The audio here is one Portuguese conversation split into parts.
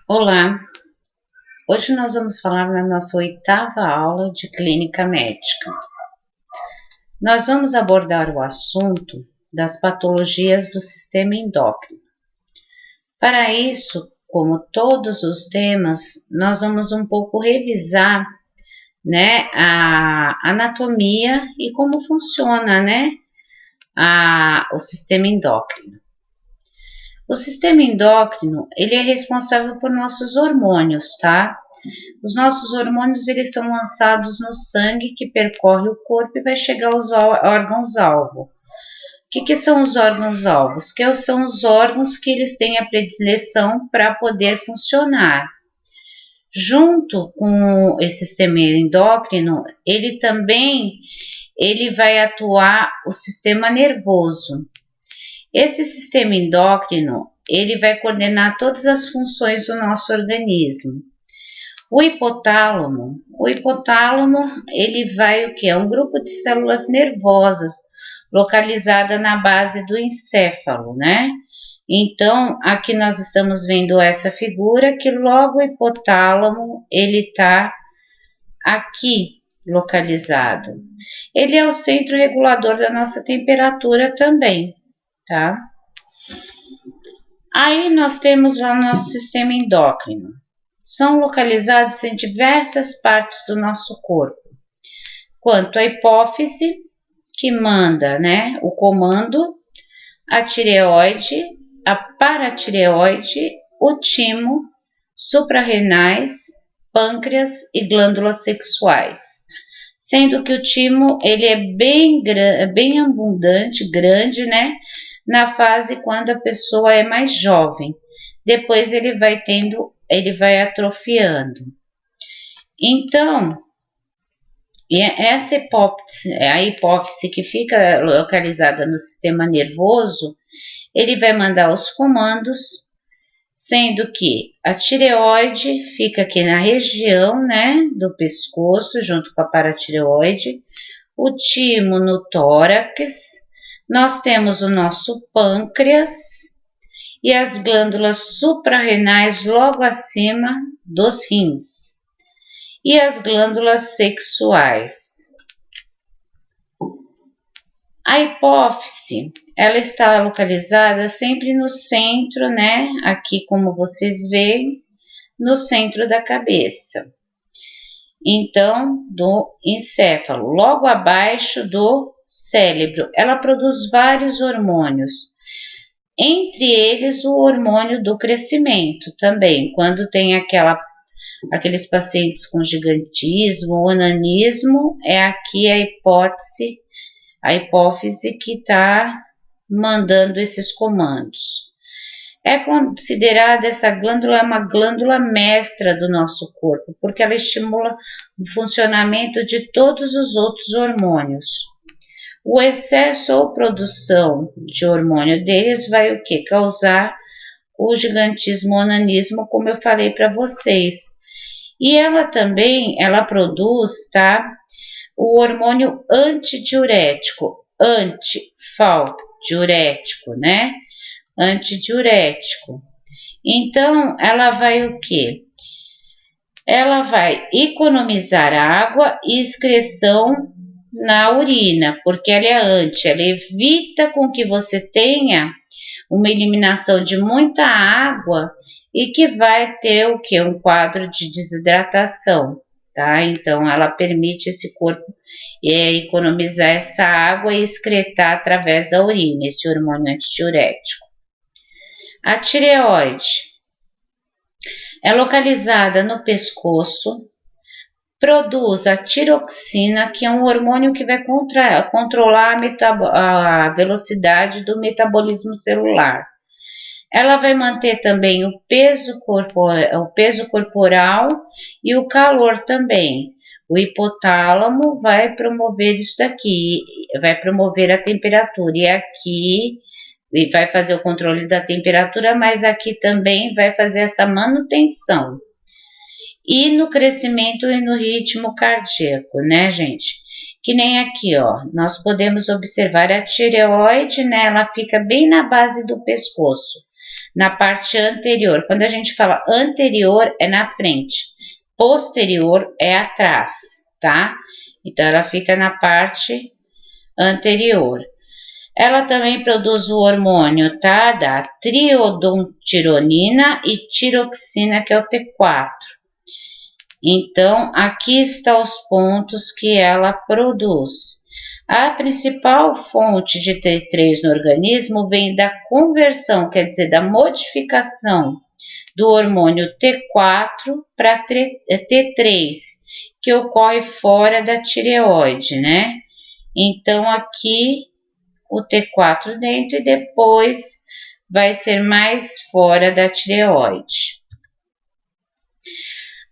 Olá, hoje nós vamos falar na nossa oitava aula de clínica médica. Nós vamos abordar o assunto das patologias do sistema endócrino. Para isso, como todos os temas, nós vamos um pouco revisar, a anatomia e como funciona, o sistema endócrino. O sistema endócrino, ele é responsável por nossos hormônios, tá? Os nossos hormônios, eles são lançados no sangue que percorre o corpo e vai chegar aos órgãos-alvo. O que são os órgãos-alvos? Que são os órgãos que eles têm a predileção para poder funcionar. Junto com esse sistema endócrino, ele vai atuar o sistema nervoso. Esse sistema endócrino, ele vai coordenar todas as funções do nosso organismo. O hipotálamo, ele vai o que? É um grupo de células nervosas localizada na base do encéfalo, né? Então, aqui nós estamos vendo essa figura que logo o hipotálamo, ele tá aqui localizado. Ele é o centro regulador da nossa temperatura também, tá? Aí nós temos lá o nosso sistema endócrino. São localizados em diversas partes do nosso corpo. Quanto à hipófise, que manda, o comando, a tireoide, a paratireoide, o timo, suprarrenais, pâncreas e glândulas sexuais. Sendo que o timo, ele é bem abundante, grande, na fase quando a pessoa é mais jovem. Depois ele vai atrofiando. Então, essa a hipófise que fica localizada no sistema nervoso, ele vai mandar os comandos, sendo que a tireoide fica aqui na região, do pescoço, junto com a paratireoide, o timo no tórax, nós temos o nosso pâncreas e as glândulas suprarrenais logo acima dos rins e as glândulas sexuais. A hipófise, ela está localizada sempre no centro, aqui como vocês veem, no centro da cabeça. Então, do encéfalo, logo abaixo do cérebro, ela produz vários hormônios. Entre eles, o hormônio do crescimento também, quando tem aqueles pacientes com gigantismo, onanismo, é aqui a hipófise que está mandando esses comandos. É considerada essa glândula uma glândula mestra do nosso corpo, porque ela estimula o funcionamento de todos os outros hormônios. O excesso ou produção de hormônio deles vai o que? Causar o gigantismo, onanismo, como eu falei para vocês. E ela também, ela produz, o hormônio antidiurético, diurético, Antidiurético. Então, ela vai o que? Ela vai economizar água e excreção na urina, porque ela é ela evita com que você tenha uma eliminação de muita água e que vai ter o que? Um quadro de desidratação, tá? Então, ela permite esse corpo economizar essa água e excretar através da urina, esse hormônio antidiurético. A tireoide é localizada no pescoço, produz a tiroxina, que é um hormônio que vai controlar a velocidade do metabolismo celular. Ela vai manter também o peso corporal e o calor também. O hipotálamo vai promover isso daqui, vai promover a temperatura, e aqui vai fazer o controle da temperatura, mas aqui também vai fazer essa manutenção. E no crescimento e no ritmo cardíaco, gente? Que nem aqui, nós podemos observar a tireoide, ela fica bem na base do pescoço. na parte anterior. Quando a gente fala anterior, é na frente, posterior é atrás, tá? Então, ela fica na parte anterior. Ela também produz o hormônio, tá? Da triodontironina e tiroxina, que é o T4. Então, aqui estão os pontos que ela produz. A principal fonte de T3 no organismo vem da conversão, quer dizer, da modificação do hormônio T4 para T3, que ocorre fora da tireoide, né? Então, aqui o T4 dentro e depois vai ser mais fora da tireoide.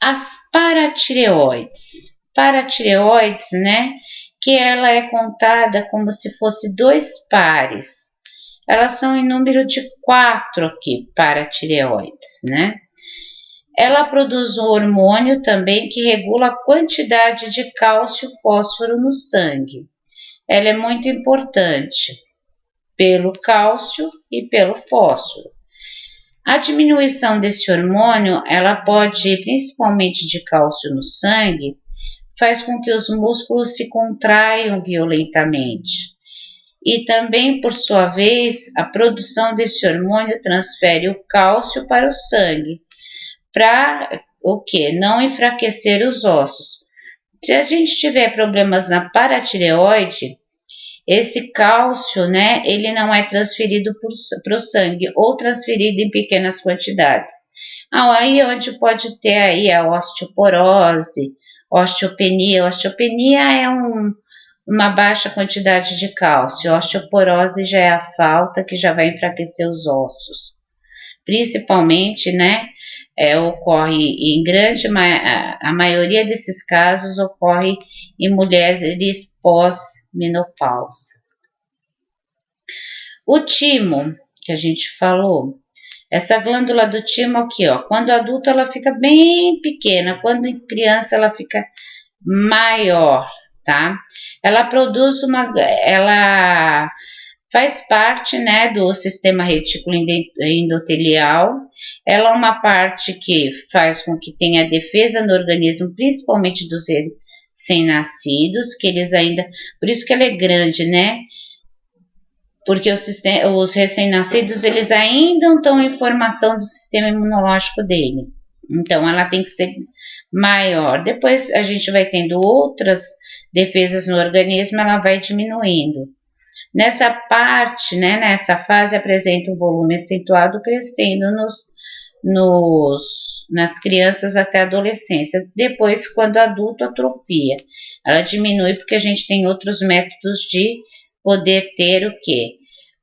As paratireoides. Paratireoides, né? Que ela é contada como se fosse 2 pares. Elas são em número de 4 aqui, paratireoides, né? Ela produz um hormônio também que regula a quantidade de cálcio e fósforo no sangue. Ela é muito importante pelo cálcio e pelo fósforo. A diminuição desse hormônio, ela pode, principalmente de cálcio no sangue, faz com que os músculos se contraiam violentamente. E também, por sua vez, a produção desse hormônio transfere o cálcio para o sangue, para o quê? Não enfraquecer os ossos. Se a gente tiver problemas na paratireoide, esse cálcio, né, ele não é transferido para o sangue ou transferido em pequenas quantidades. Aí onde pode ter aí a osteoporose, osteopenia. Osteopenia é uma baixa quantidade de cálcio. A osteoporose já é a falta, que já vai enfraquecer os ossos. Principalmente, né, ocorre em a maioria desses casos ocorre em mulheres pós-menopausa. O timo, que a gente falou, essa glândula do timo aqui, ó, quando adulta ela fica bem pequena, quando em criança ela fica maior, tá? Ela faz parte, né, do sistema retículo endotelial. Ela é uma parte que faz com que tenha defesa no organismo, principalmente dos recém-nascidos, que eles ainda... Por isso que ela é grande, né? Porque os recém-nascidos, eles ainda não estão em formação do sistema imunológico dele. Então, ela tem que ser maior. Depois, a gente vai tendo outras defesas no organismo, ela vai diminuindo. Nessa parte, né, nessa fase, apresenta um volume acentuado crescendo nas crianças até a adolescência. Depois, quando adulto, atrofia. Ela diminui porque a gente tem outros métodos de poder ter o quê?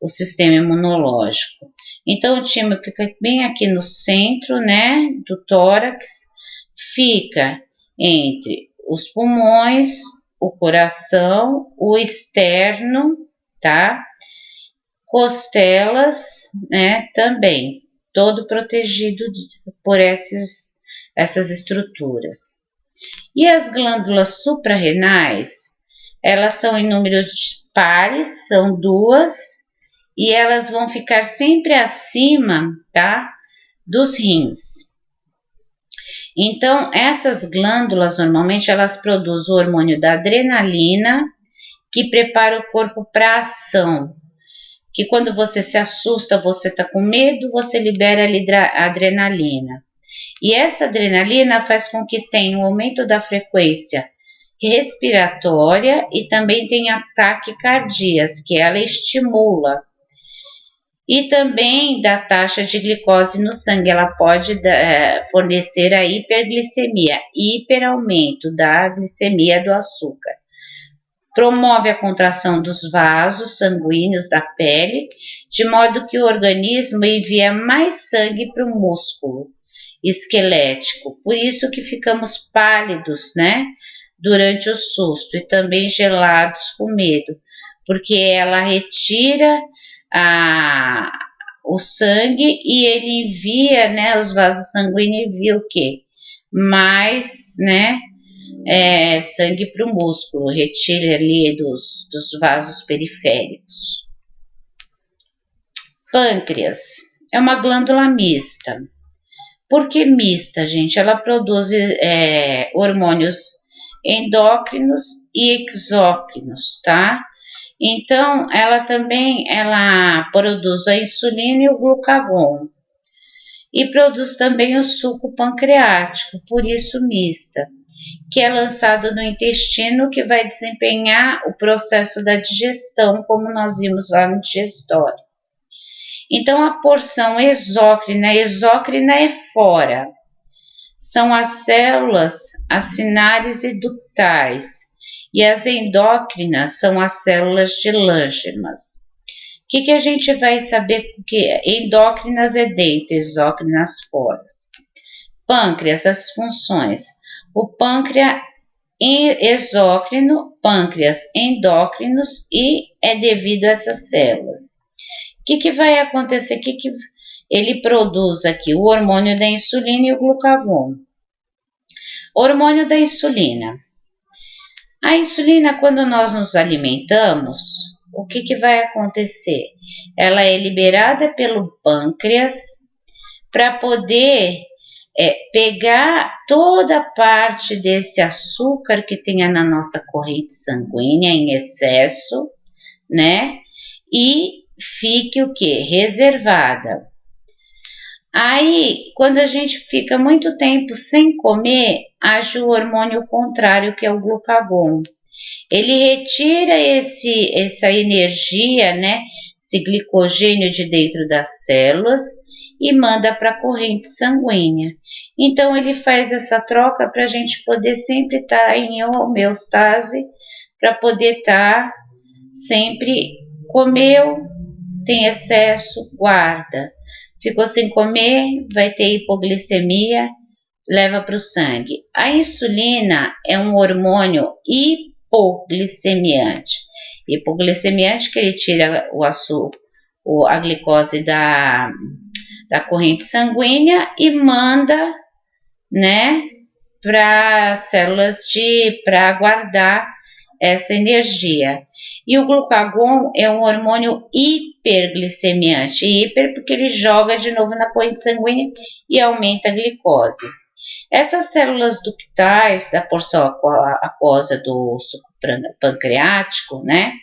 O sistema imunológico. Então, o timo fica bem aqui no centro, né, do tórax, fica entre os pulmões, o coração, o externo, tá? Costelas, né, também, todo protegido por essas estruturas. E as glândulas suprarrenais, elas são em número de pares, são 2, e elas vão ficar sempre acima, tá, dos rins. Então, essas glândulas, normalmente, elas produzem o hormônio da adrenalina, que prepara o corpo para a ação. Que quando você se assusta, você está com medo, você libera a adrenalina. E essa adrenalina faz com que tenha um aumento da frequência respiratória e também tenha taquicardias, que ela estimula. E também da taxa de glicose no sangue, ela pode fornecer a hiperglicemia, hiperaumento da glicemia do açúcar. Promove a contração dos vasos sanguíneos da pele, de modo que o organismo envia mais sangue para o músculo esquelético. Por isso que ficamos pálidos, né, durante o susto e também gelados com medo, porque ela retira o sangue e ele envia, né, os vasos sanguíneos envia o quê? Mais, né, sangue para o músculo, retira ali dos vasos periféricos. Pâncreas. é uma glândula mista. Por que mista, gente? Ela produz hormônios endócrinos e exócrinos, tá? Então, ela produz a insulina e o glucagon. E produz também o suco pancreático, por isso mista, que é lançado no intestino, que vai desempenhar o processo da digestão, como nós vimos lá no digestório. Então, a porção exócrina é fora. São as células acinárias e ductais. E as endócrinas são as células de Langerhans. O que a gente vai saber? Que endócrinas é dentro, exócrinas fora. Pâncreas, as funções. O pâncreas exócrino, pâncreas endócrinos e é devido a essas células. O que vai acontecer? Que ele produz aqui? O hormônio da insulina e o glucagon. Hormônio da insulina. A insulina, quando nós nos alimentamos, o que vai acontecer? Ela é liberada pelo pâncreas para poder pegar toda a parte desse açúcar que tenha na nossa corrente sanguínea em excesso, né? E fique o que? Reservada. Aí, quando a gente fica muito tempo sem comer, age o hormônio contrário, que é o glucagon. Ele retira essa energia, né? Esse glicogênio de dentro das células e manda para a corrente sanguínea. Então, ele faz essa troca para a gente poder sempre estar em homeostase, para poder estar sempre comeu, tem excesso, guarda. Ficou sem comer, vai ter hipoglicemia, leva para o sangue. A insulina é um hormônio hipoglicemiante. Hipoglicemiante que ele tira o açúcar, a glicose da corrente sanguínea e manda, né, para as células para guardar essa energia. E o glucagon é um hormônio hiperglicemiante. Hiper porque ele joga de novo na corrente sanguínea e aumenta a glicose. Essas células ductais da porção aquosa do suco pancreático, né?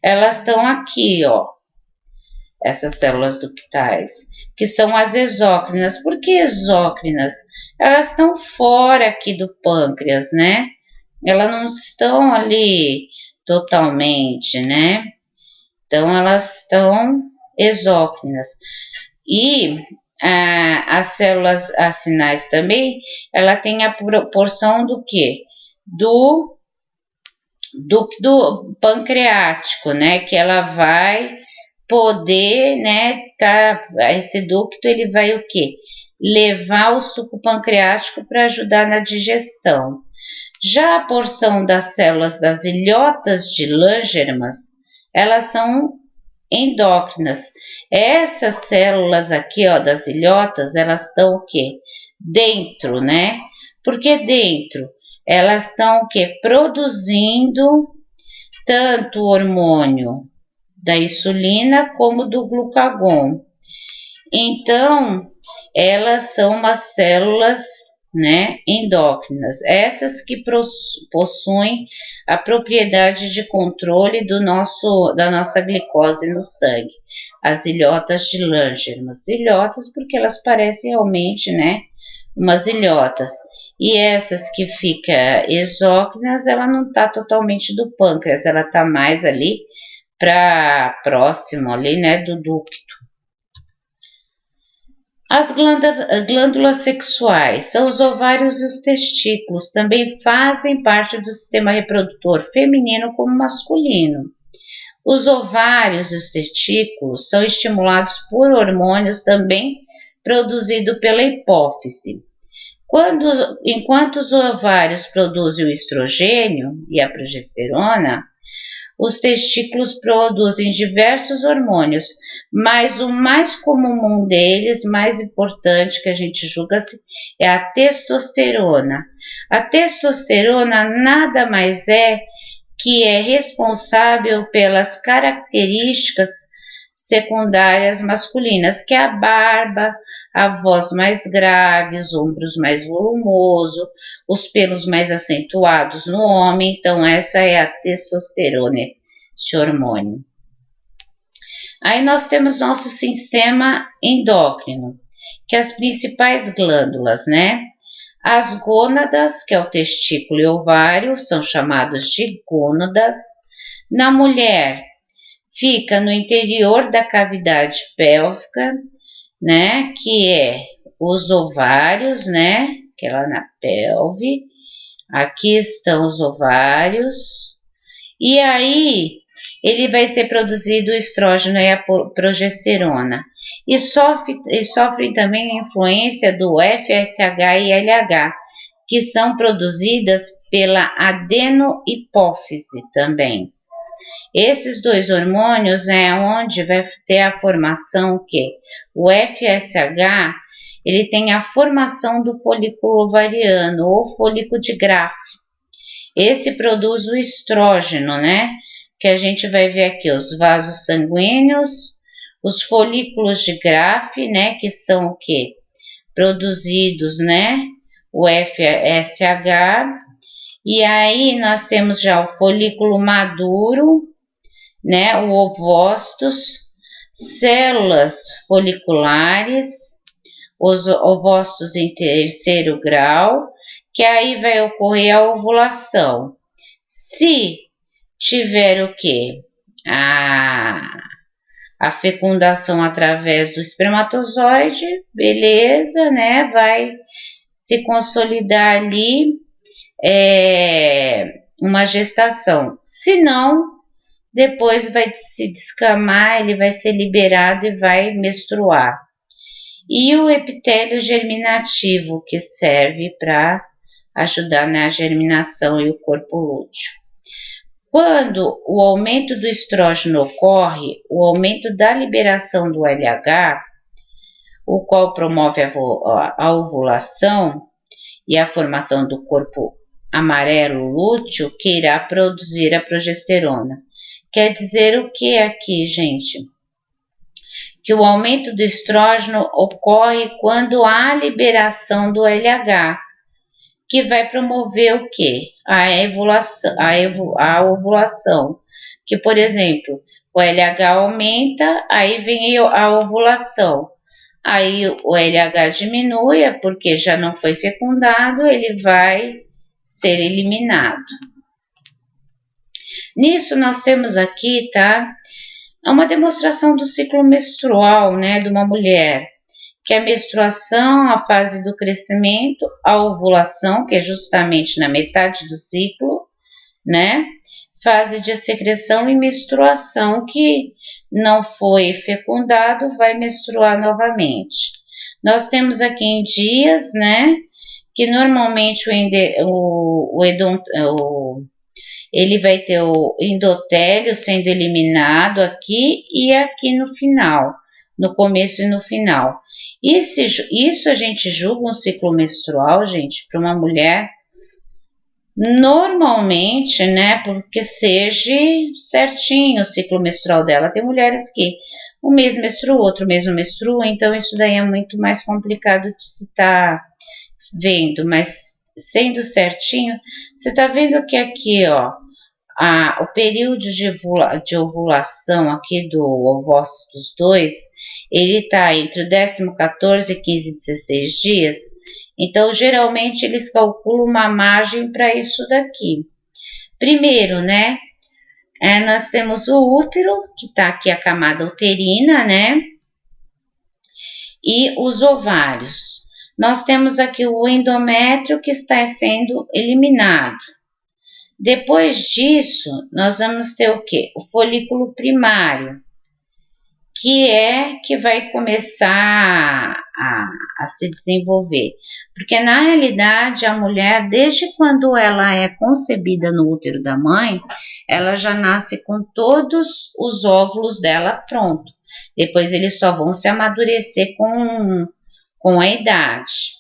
Elas estão aqui, ó. Essas células ductais, que são as exócrinas. Por que exócrinas? Elas estão fora aqui do pâncreas, né? Elas não estão ali totalmente, né? Então, elas estão exócrinas. E as células acinais também, ela tem a proporção do quê? Do pancreático, né? Que ela vai poder, né? Esse ducto, ele vai o quê? Levar o suco pancreático para ajudar na digestão. Já a porção das células das ilhotas de Langerhans, elas são endócrinas. Essas células aqui, ó, das ilhotas, elas estão o quê? Dentro, né? Por que dentro? Elas estão o quê? Produzindo tanto o hormônio da insulina como do glucagon. Então, elas são umas células, né, endócrinas, essas que possuem a propriedade de controle da nossa glicose no sangue, as ilhotas de Langerhans. Ilhotas porque elas parecem realmente, né, umas ilhotas. E essas que ficam exócrinas, ela não está totalmente do pâncreas, ela está mais ali para próximo ali, né, do ducto. As glândulas sexuais são os ovários e os testículos, também fazem parte do sistema reprodutor feminino como masculino. Os ovários e os testículos são estimulados por hormônios também produzidos pela hipófise. Enquanto os ovários produzem o estrogênio e a progesterona, os testículos produzem diversos hormônios, mas o mais comum deles, mais importante que a gente julga-se, é a testosterona. A testosterona nada mais é que é responsável pelas características secundárias masculinas, que é a barba, a voz mais grave, os ombros mais volumosos, os pelos mais acentuados no homem. Então, essa é a testosterona, esse hormônio. Aí nós temos nosso sistema endócrino, que é as principais glândulas, né? As gônadas, que é o testículo e ovário, são chamados de gônadas. Na mulher, fica no interior da cavidade pélvica, né? Que é os ovários, né? Que é lá na pelve. Aqui estão os ovários. E aí, ele vai ser produzido o estrógeno e a progesterona. E sofrem também a influência do FSH e LH, que são produzidas pela adenohipófise também. Esses dois hormônios é onde vai ter a formação que o FSH, ele tem a formação do folículo ovariano ou folículo de Graafi. Esse produz o estrógeno, né? Que a gente vai ver aqui os vasos sanguíneos, os folículos de Graafi, né? Que são o quê? Produzidos, né? O FSH. E aí nós temos já o folículo maduro, né? O ovócitos, células foliculares, os ovócitos em terceiro grau, que aí vai ocorrer a ovulação. Se tiver o quê? A fecundação através do espermatozoide, beleza, né? Vai se consolidar ali uma gestação. Se não, depois vai se descamar, ele vai ser liberado e vai menstruar. E o epitélio germinativo, que serve para ajudar na germinação e o corpo lúteo. Quando o aumento do estrógeno ocorre, o aumento da liberação do LH, o qual promove a ovulação e a formação do corpo amarelo lúteo, que irá produzir a progesterona. Quer dizer o que aqui, gente? Que o aumento do estrógeno ocorre quando há liberação do LH, que vai promover o quê? A ovulação. Que, por exemplo, o LH aumenta, aí vem a ovulação. Aí o LH diminui, porque já não foi fecundado, ele vai ser eliminado. Nisso nós temos aqui, tá? Uma demonstração do ciclo menstrual, né, de uma mulher, que é a menstruação, a fase do crescimento, a ovulação, que é justamente na metade do ciclo, né, fase de secreção e menstruação, que não foi fecundado, vai menstruar novamente. Nós temos aqui em dias, né, que normalmente ele vai ter o endotélio sendo eliminado aqui e aqui no final, no começo e no final. Isso a gente julga um ciclo menstrual, gente, para uma mulher, normalmente, né, porque seja certinho o ciclo menstrual dela. Tem mulheres que um mês menstrua, outro mês não menstrua, então isso daí é muito mais complicado de se estar vendo, mas sendo certinho, você tá vendo que aqui, ó, o período de ovulação aqui do ovócitos 2, ele tá entre o 14º, 15º e 16 dias, então geralmente eles calculam uma margem para isso daqui. Primeiro, né, nós temos o útero, que tá aqui a camada uterina, né, e os ovários. Nós temos aqui o endométrio que está sendo eliminado. Depois disso, nós vamos ter o quê? O folículo primário, que vai começar a se desenvolver. Porque, na realidade, a mulher, desde quando ela é concebida no útero da mãe, ela já nasce com todos os óvulos dela pronto. Depois, eles só vão se amadurecer com a idade.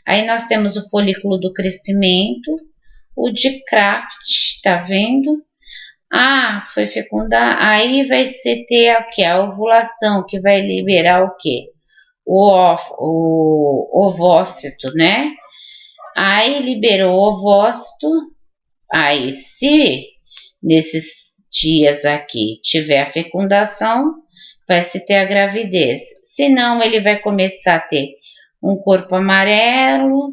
Aí, nós temos o folículo do crescimento, o de Kraft, tá vendo? Ah, foi fecundar, aí vai ser ter aqui a ovulação, que vai liberar o quê? O ovócito, né? Aí liberou o ovócito, aí se nesses dias aqui tiver a fecundação, vai se ter a gravidez. Se não, ele vai começar a ter um corpo amarelo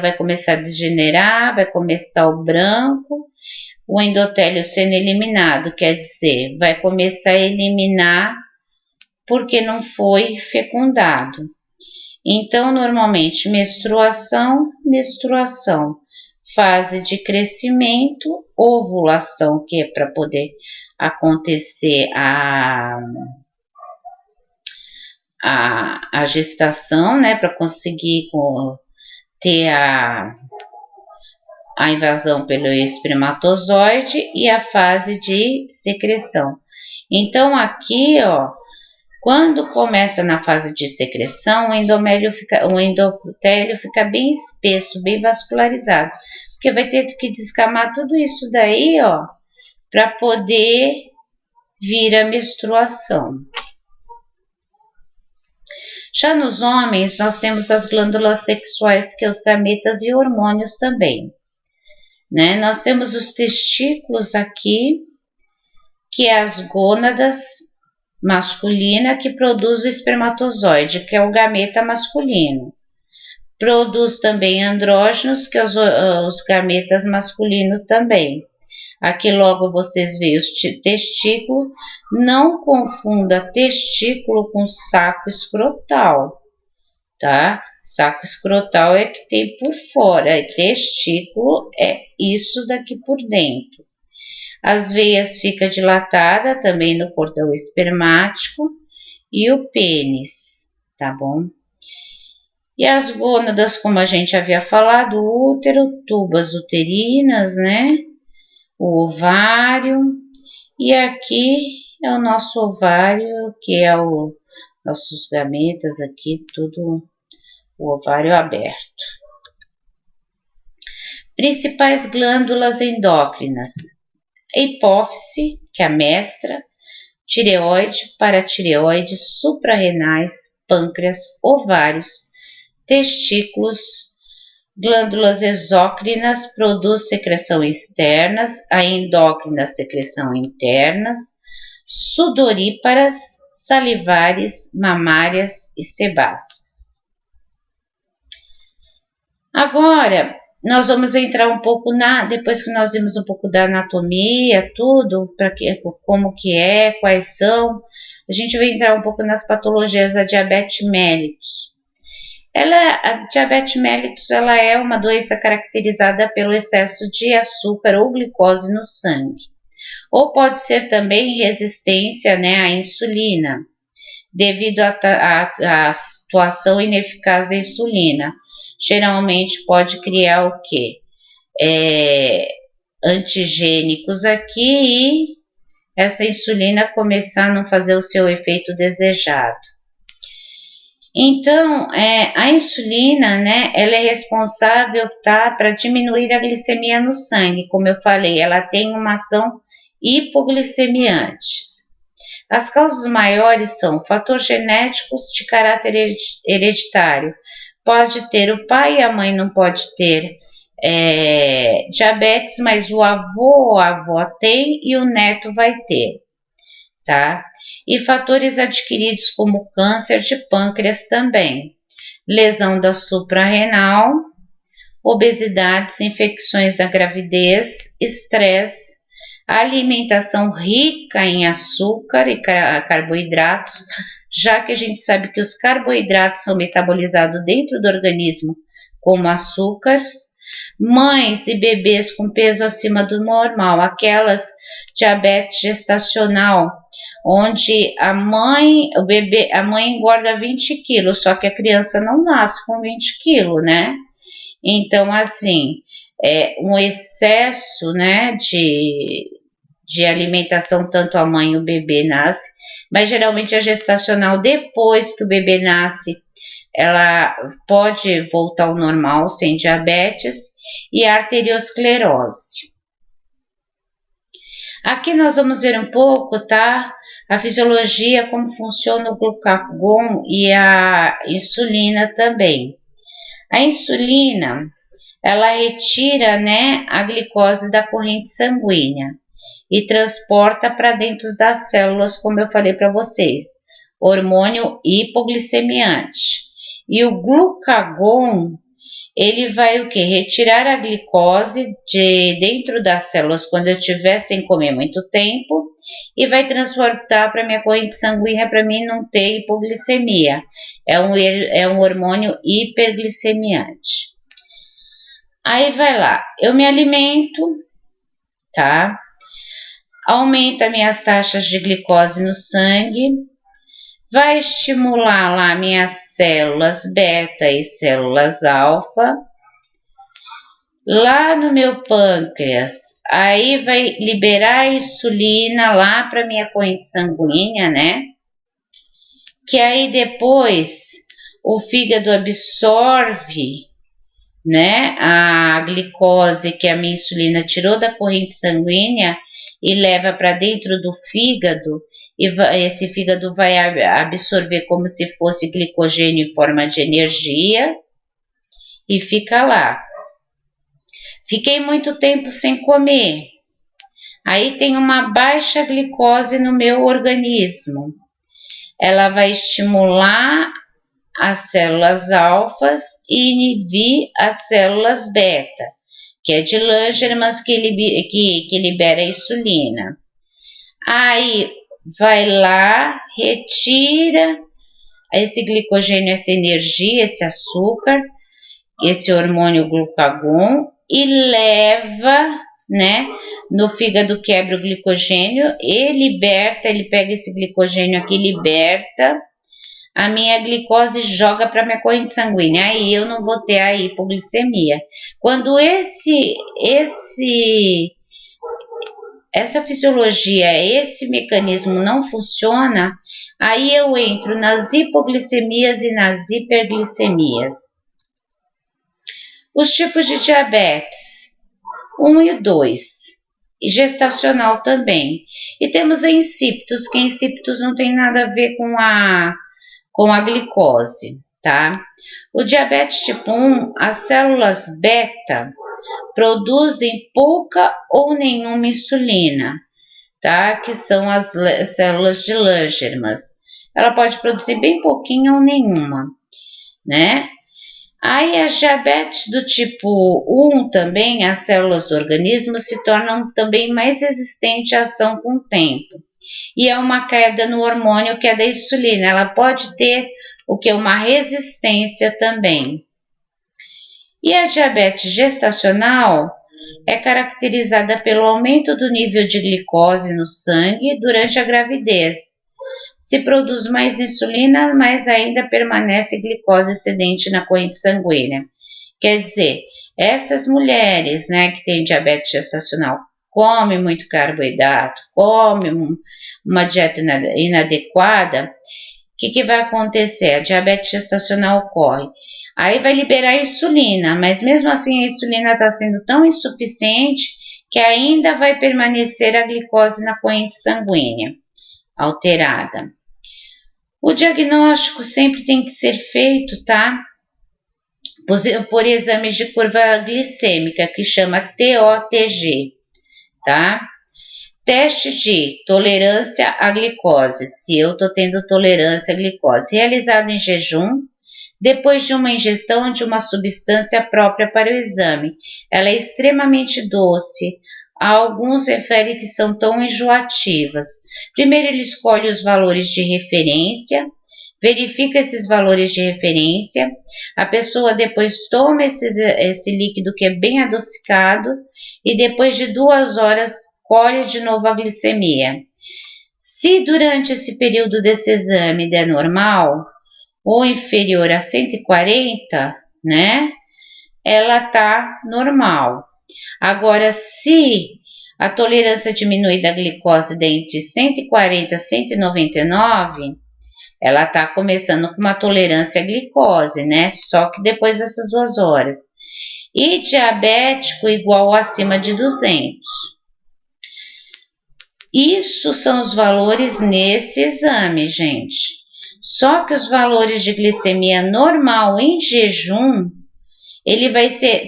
vai começar a degenerar, vai começar o branco, o endotélio sendo eliminado, quer dizer, vai começar a eliminar porque não foi fecundado. Então, normalmente, menstruação, fase de crescimento, ovulação, que é para poder acontecer a gestação, né, para conseguir ter a invasão pelo espermatozoide e a fase de secreção. Então, aqui, ó, quando começa na fase de secreção, o endotélio fica bem espesso, bem vascularizado, porque vai ter que descamar tudo isso daí, ó, para poder vir a menstruação. Já nos homens, nós temos as glândulas sexuais, que é os gametas e hormônios também, né? Nós temos os testículos aqui, que é as gônadas masculina, que produz o espermatozoide, que é o gameta masculino. Produz também andrógenos, que é os gametas masculinos também. Aqui logo vocês veem os testículos. Não confunda testículo com saco escrotal, tá? Saco escrotal é que tem por fora, e testículo é isso daqui por dentro. As veias ficam dilatadas também no cordão espermático e o pênis, tá bom? E as gônadas, como a gente havia falado, o útero, tubas uterinas, né? O ovário. E aqui é o nosso ovário, que é o nossos gametas aqui, tudo o ovário aberto. Principais glândulas endócrinas: a hipófise, que é a mestra, tireoide, paratireoide, suprarrenais, pâncreas, ovários, testículos, glândulas exócrinas, produz secreção externas, a endócrina secreção internas, sudoríparas, salivares, mamárias e sebáceas. Agora, nós vamos entrar um pouco depois que nós vimos um pouco da anatomia, tudo, como que é, quais são, a gente vai entrar um pouco nas patologias da diabetes mellitus. A diabetes mellitus, ela é uma doença caracterizada pelo excesso de açúcar ou glicose no sangue. Ou pode ser também resistência, né, à insulina, devido à atuação ineficaz da insulina. Geralmente pode criar o quê? Antigênicos aqui e essa insulina começar a não fazer o seu efeito desejado. Então, a insulina, né, ela é responsável, tá, para diminuir a glicemia no sangue, como eu falei, ela tem uma ação hipoglicemiante. As causas maiores são fatores genéticos de caráter hereditário. Pode ter o pai e a mãe não pode ter diabetes, mas o avô ou a avó tem e o neto vai ter, tá? E fatores adquiridos como câncer de pâncreas também, lesão da suprarrenal, obesidades, infecções da gravidez, estresse, alimentação rica em açúcar e carboidratos, já que a gente sabe que os carboidratos são metabolizados dentro do organismo como açúcares, mães e bebês com peso acima do normal, aquelas diabetes gestacional, onde a mãe engorda 20 quilos, só que a criança não nasce com 20 quilos, né? Então, assim, um excesso, né, de alimentação, tanto a mãe e o bebê nasce, mas geralmente a gestacional, depois que o bebê nasce, ela pode voltar ao normal, sem diabetes, e a arteriosclerose. Aqui nós vamos ver um pouco, tá? A fisiologia, como funciona o glucagon e a insulina também. A insulina, ela retira, né, a glicose da corrente sanguínea e transporta para dentro das células, como eu falei para vocês, hormônio hipoglicemiante. E o glucagon, ele vai o que? Retirar a glicose de dentro das células quando eu estiver sem comer muito tempo e vai transportar para minha corrente sanguínea para mim não ter hipoglicemia. É um hormônio hiperglicemiante. Aí vai lá, eu me alimento, tá? Aumenta minhas taxas de glicose no sangue, vai estimular lá minhas células beta e células alfa. Lá no meu pâncreas, aí vai liberar a insulina lá para minha corrente sanguínea, né? Que aí depois o fígado absorve, né, a glicose que a minha insulina tirou da corrente sanguínea e leva para dentro do fígado, e esse fígado vai absorver como se fosse glicogênio em forma de energia e fica lá. Fiquei muito tempo sem comer, aí tem uma baixa glicose no meu organismo, ela vai estimular as células alfas e inibir as células beta, que é de Langerhans que libera a insulina. Aí vai lá, retira esse glicogênio, essa energia, esse açúcar, esse hormônio glucagon e leva, né, no fígado, quebra o glicogênio e liberta, ele pega esse glicogênio aqui, liberta a minha glicose, joga para minha corrente sanguínea, aí eu não vou ter a hipoglicemia. Quando essa fisiologia, esse mecanismo não funciona, aí eu entro nas hipoglicemias e nas hiperglicemias. Os tipos de diabetes, 1 e 2, e gestacional também. E temos a insípidos, que insípidos não tem nada a ver com a glicose, tá? O diabetes tipo 1, as células beta produzem pouca ou nenhuma insulina, tá? Que são as células de Langerhans. Ela pode produzir bem pouquinho ou nenhuma, né? Aí a diabetes do tipo 1 também, as células do organismo se tornam também mais resistentes à ação com o tempo. E é uma queda no hormônio que é da insulina. Ela pode ter o que? Uma resistência também. E a diabetes gestacional é caracterizada pelo aumento do nível de glicose no sangue durante a gravidez. Se produz mais insulina, mas ainda permanece glicose excedente na corrente sanguínea. Quer dizer, essas mulheres, né, que têm diabetes gestacional, comem muito carboidrato, comem uma dieta inadequada, o que vai acontecer? A diabetes gestacional ocorre. Aí vai liberar a insulina, mas mesmo assim a insulina está sendo tão insuficiente que ainda vai permanecer a glicose na corrente sanguínea alterada. O diagnóstico sempre tem que ser feito, tá? Por exames de curva glicêmica, que chama TOTG, tá? Teste de tolerância à glicose, se eu estou tendo tolerância à glicose, realizado em jejum, depois de uma ingestão de uma substância própria para o exame. Ela é extremamente doce. Alguns referem que são tão enjoativas. Primeiro ele escolhe os valores de referência, verifica esses valores de referência, a pessoa depois toma esse líquido que é bem adocicado e depois de 2 horas colhe de novo a glicemia. Se durante esse período desse exame der normal ou inferior a 140, né, ela tá normal. Agora, se a tolerância diminui da glicose entre 140 e 199, ela tá começando com uma tolerância à glicose, né, só que depois dessas 2 horas. E diabético igual ou acima de 200. Isso são os valores nesse exame, gente. Só que os valores de glicemia normal em jejum, ele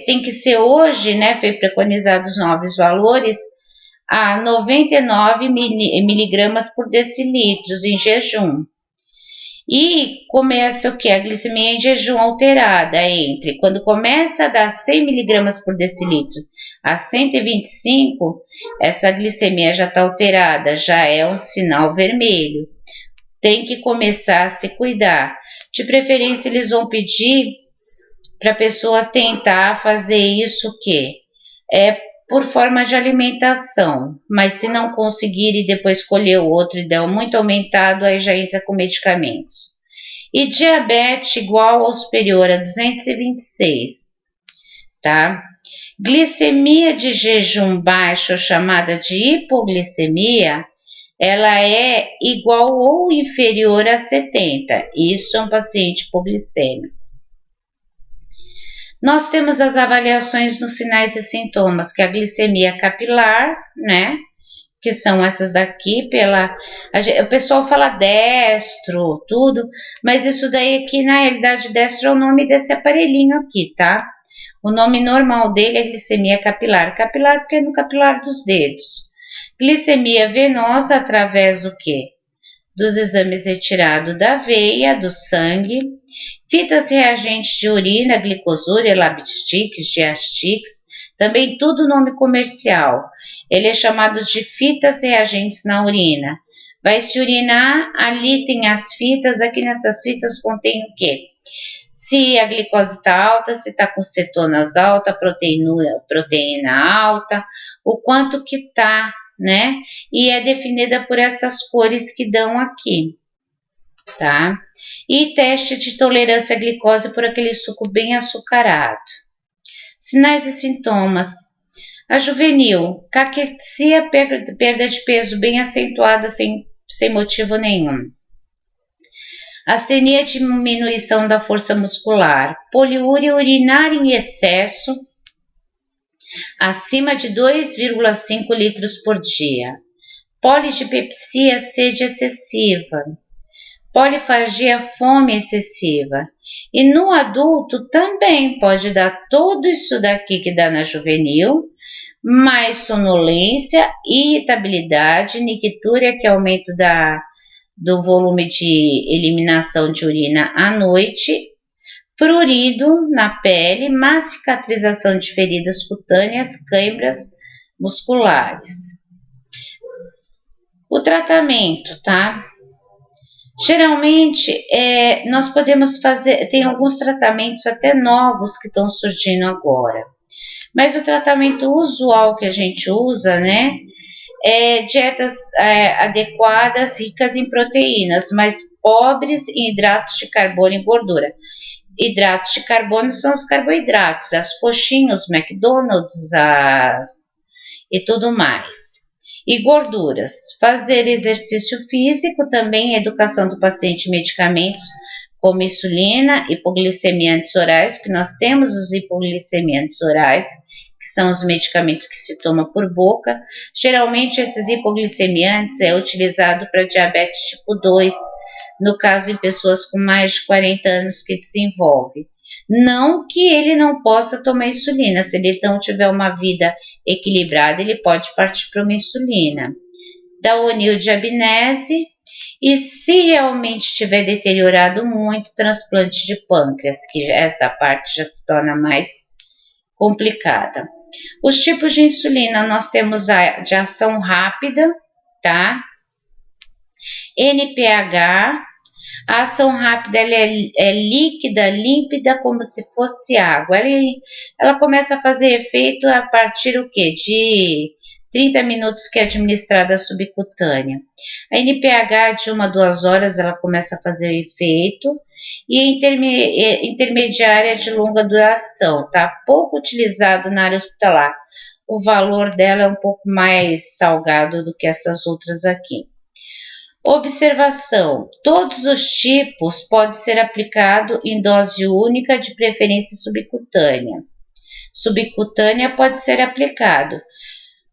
tem que ser hoje, né? Foi preconizado os novos valores a 99 miligramas por decilitro em jejum. E começa o que? A glicemia em jejum alterada entre quando começa a dar 100 miligramas por decilitro a 125, essa glicemia já está alterada, já é um sinal vermelho. Tem que começar a se cuidar. De preferência, eles vão pedir para a pessoa tentar fazer isso o quê? Por forma de alimentação, mas se não conseguir e depois escolher o outro e der muito aumentado, aí já entra com medicamentos. E diabetes igual ou superior a 226, tá? Glicemia de jejum baixo, chamada de hipoglicemia, ela é igual ou inferior a 70. Isso é um paciente hipoglicêmico. Nós temos as avaliações nos sinais e sintomas, que é a glicemia capilar, né? Que são essas daqui, o pessoal fala destro, tudo, mas isso daí aqui, na realidade, destro é o nome desse aparelhinho aqui, tá? O nome normal dele é glicemia capilar. Capilar porque é no capilar dos dedos. Glicemia venosa através do quê? Dos exames retirados da veia, do sangue. Fitas reagentes de urina, glicosúria, labstiques, diastiques, também tudo nome comercial. Ele é chamado de fitas reagentes na urina. Vai se urinar, ali tem as fitas, aqui nessas fitas contém o quê? Se a glicose está alta, se está com cetonas alta, proteína alta, o quanto que está, né? E é definida por essas cores que dão aqui, tá? E teste de tolerância à glicose por aquele suco bem açucarado. Sinais e sintomas. A juvenil, caquexia, perda de peso bem acentuada sem motivo nenhum. Astenia, diminuição da força muscular. Poliúria urinária em excesso, acima de 2,5 litros por dia. Polidipepsia, sede excessiva. Polifagia, fome excessiva. E no adulto também pode dar tudo isso daqui que dá na juvenil, mais sonolência, irritabilidade, nictúria, que é aumento do volume de eliminação de urina à noite, prurido na pele, má cicatrização de feridas cutâneas, câimbras musculares. O tratamento, tá? Geralmente, nós podemos fazer, tem alguns tratamentos até novos que estão surgindo agora, mas o tratamento usual que a gente usa, né, é dietas adequadas, ricas em proteínas, mas pobres em hidratos de carbono e gordura. Hidratos de carbono são os carboidratos, as coxinhas, os McDonald's e tudo mais. E gorduras, fazer exercício físico, também educação do paciente em medicamentos como insulina, hipoglicemiantes orais, que nós temos os hipoglicemiantes orais, que são os medicamentos que se toma por boca. Geralmente esses hipoglicemiantes é utilizado para diabetes tipo 2, no caso em pessoas com mais de 40 anos que desenvolve. Não que ele não possa tomar insulina, se ele não tiver uma vida equilibrada, ele pode partir para uma insulina. Daonil de abnese, e se realmente estiver deteriorado muito, transplante de pâncreas, que essa parte já se torna mais complicada. Os tipos de insulina, nós temos a de ação rápida, tá? NPH. A ação rápida ela é líquida, límpida, como se fosse água. Ela começa a fazer efeito a partir do quê? De 30 minutos que é administrada subcutânea. A NPH de 1 a 2 horas ela começa a fazer efeito. E a intermediária de longa duração, tá? Pouco utilizado na área hospitalar. O valor dela é um pouco mais salgado do que essas outras aqui. Observação: todos os tipos podem ser aplicados em dose única, de preferência subcutânea. Subcutânea pode ser aplicado,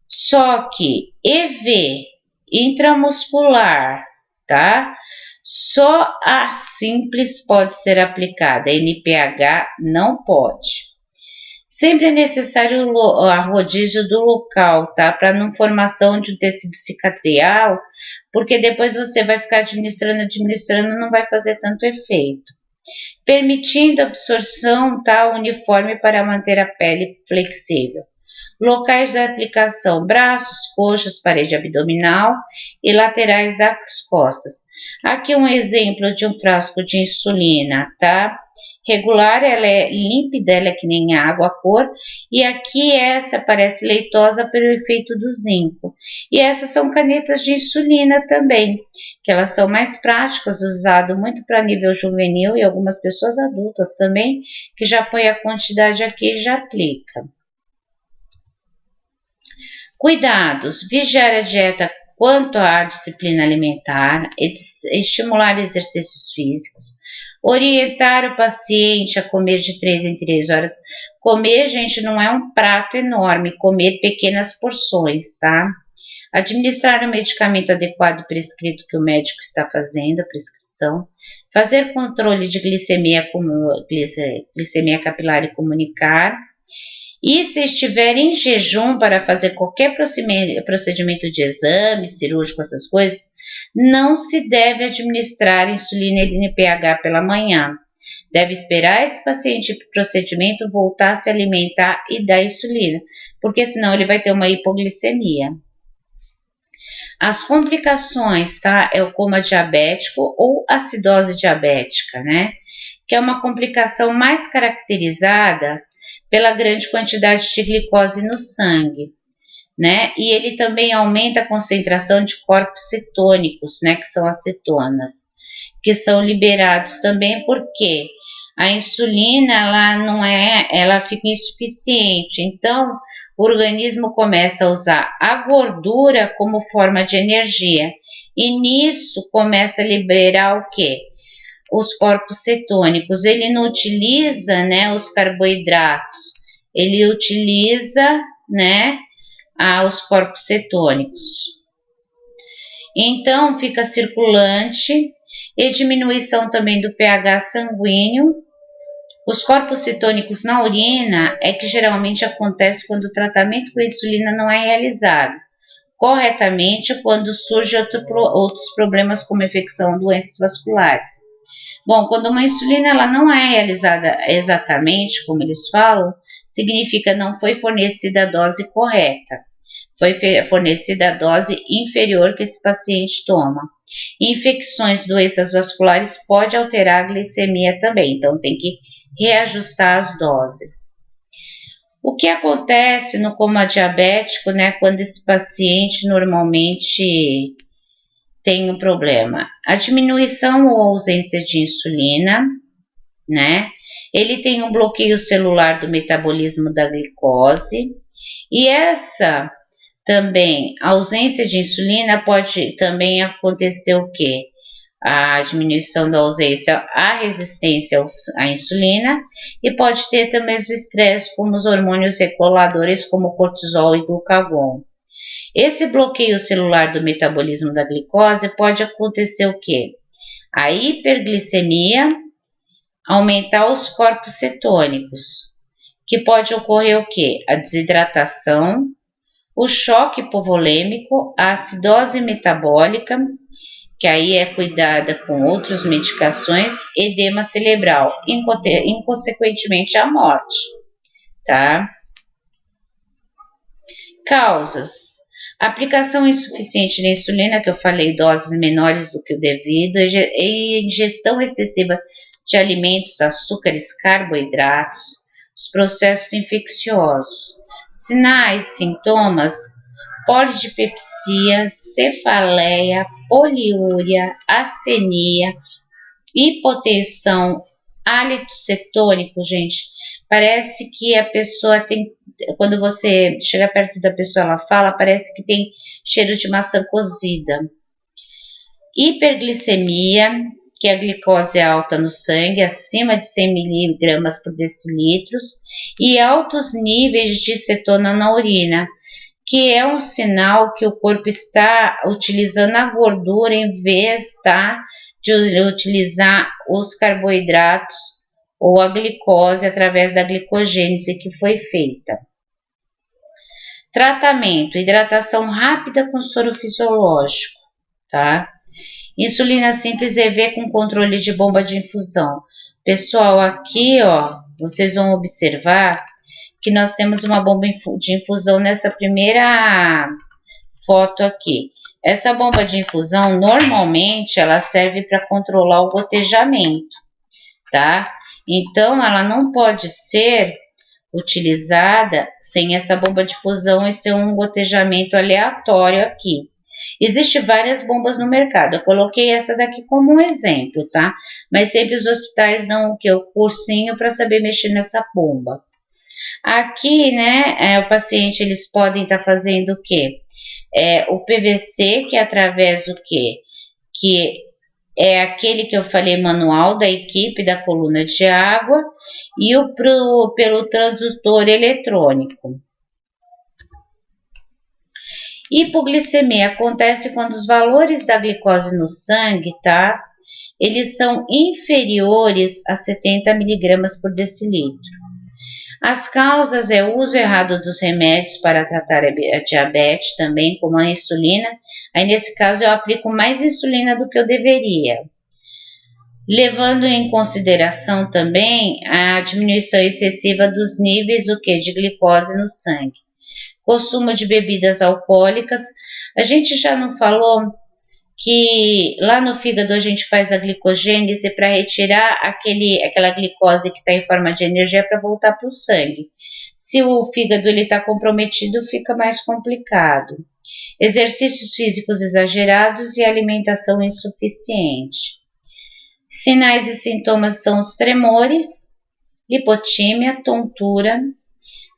só que EV intramuscular, tá? Só a simples pode ser aplicada, NPH não pode. Sempre é necessário a rodízio do local, tá? Para não formação de um tecido cicatrial, porque depois você vai ficar administrando, não vai fazer tanto efeito. Permitindo absorção, tá? Uniforme para manter a pele flexível. Locais da aplicação: braços, coxas, parede abdominal e laterais das costas. Aqui um exemplo de um frasco de insulina, tá? Regular, ela é límpida, ela é que nem água a cor, e aqui essa parece leitosa pelo efeito do zinco. E essas são canetas de insulina também, que elas são mais práticas, usado muito para nível juvenil e algumas pessoas adultas também, que já põe a quantidade aqui e já aplica. Cuidados: vigiar a dieta quanto à disciplina alimentar, estimular exercícios físicos, orientar o paciente a comer de 3 em 3 horas. Comer, gente, não é um prato enorme, comer pequenas porções, tá? Administrar o medicamento adequado prescrito que o médico está fazendo, a prescrição. Fazer controle de glicemia capilar e comunicar. E se estiver em jejum para fazer qualquer procedimento de exame cirúrgico, essas coisas, não se deve administrar insulina NPH pela manhã. Deve esperar esse paciente procedimento voltar a se alimentar e dar insulina, porque senão ele vai ter uma hipoglicemia. As complicações, tá? É o coma diabético ou acidose diabética, né? Que é uma complicação mais caracterizada pela grande quantidade de glicose no sangue, né? E ele também aumenta a concentração de corpos cetônicos, né? Que são as cetonas, que são liberados também porque a insulina, ela fica insuficiente, então o organismo começa a usar a gordura como forma de energia, e nisso começa a liberar o quê? Os corpos cetônicos. Ele não utiliza, né, os carboidratos, ele utiliza, né, os corpos cetônicos. Então, fica circulante e diminuição também do pH sanguíneo. Os corpos cetônicos na urina é que geralmente acontece quando o tratamento com insulina não é realizado corretamente, quando surgem outros problemas como infecção ou doenças vasculares. Bom, quando uma insulina ela não é realizada exatamente como eles falam, significa não foi fornecida a dose correta. Foi fornecida a dose inferior que esse paciente toma. Infecções, doenças vasculares pode alterar a glicemia também, então tem que reajustar as doses. O que acontece no coma diabético, né, quando esse paciente normalmente tem um problema? A diminuição ou ausência de insulina, né? Ele tem um bloqueio celular do metabolismo da glicose, e essa também, a ausência de insulina pode também acontecer o quê? A diminuição da ausência, a resistência à insulina, e pode ter também os estresses como os hormônios reguladores como cortisol e glucagon. Esse bloqueio celular do metabolismo da glicose pode acontecer o quê? A hiperglicemia, aumentar os corpos cetônicos, que pode ocorrer o quê? A desidratação, o choque hipovolêmico, a acidose metabólica, que aí é cuidada com outras medicações, edema cerebral, inconsequentemente a morte, tá? Causas: aplicação insuficiente de insulina, que eu falei, doses menores do que o devido, e ingestão excessiva de alimentos, açúcares, carboidratos, os processos infecciosos. Sinais, sintomas: polidipepsia, cefaleia, poliúria, astenia, hipotensão, hálito cetônico, gente. Parece que a pessoa tem, quando você chega perto da pessoa, ela fala, parece que tem cheiro de maçã cozida. Hiperglicemia, que a glicose é alta no sangue, acima de 100 mg por decilitros, e altos níveis de cetona na urina, que é um sinal que o corpo está utilizando a gordura em vez, tá, de utilizar os carboidratos ou a glicose através da glicogênese que foi feita. Tratamento: hidratação rápida com soro fisiológico, tá? Insulina simples EV com controle de bomba de infusão. Pessoal, aqui, ó, vocês vão observar que nós temos uma bomba de infusão nessa primeira foto aqui. Essa bomba de infusão, normalmente, ela serve para controlar o gotejamento, tá? Então, ela não pode ser utilizada sem essa bomba de infusão e ser um gotejamento aleatório aqui. Existem várias bombas no mercado, eu coloquei essa daqui como um exemplo, tá? Mas sempre os hospitais dão o que? O cursinho para saber mexer nessa bomba. Aqui, né, o paciente, eles podem estar fazendo o quê? O PVC, que é através do quê? Que é aquele que eu falei manual da equipe da coluna de água e pelo transdutor eletrônico. Hipoglicemia acontece quando os valores da glicose no sangue, tá? Eles são inferiores a 70 mg por decilitro. As causas é o uso errado dos remédios para tratar a diabetes também, como a insulina. Aí nesse caso eu aplico mais insulina do que eu deveria. Levando em consideração também a diminuição excessiva dos níveis de glicose no sangue. Consumo de bebidas alcoólicas. A gente já não falou que lá no fígado a gente faz a glicogênese para retirar aquela glicose que está em forma de energia para voltar para o sangue. Se o fígado está comprometido, fica mais complicado. Exercícios físicos exagerados e alimentação insuficiente. Sinais e sintomas são os tremores, lipotímia, tontura,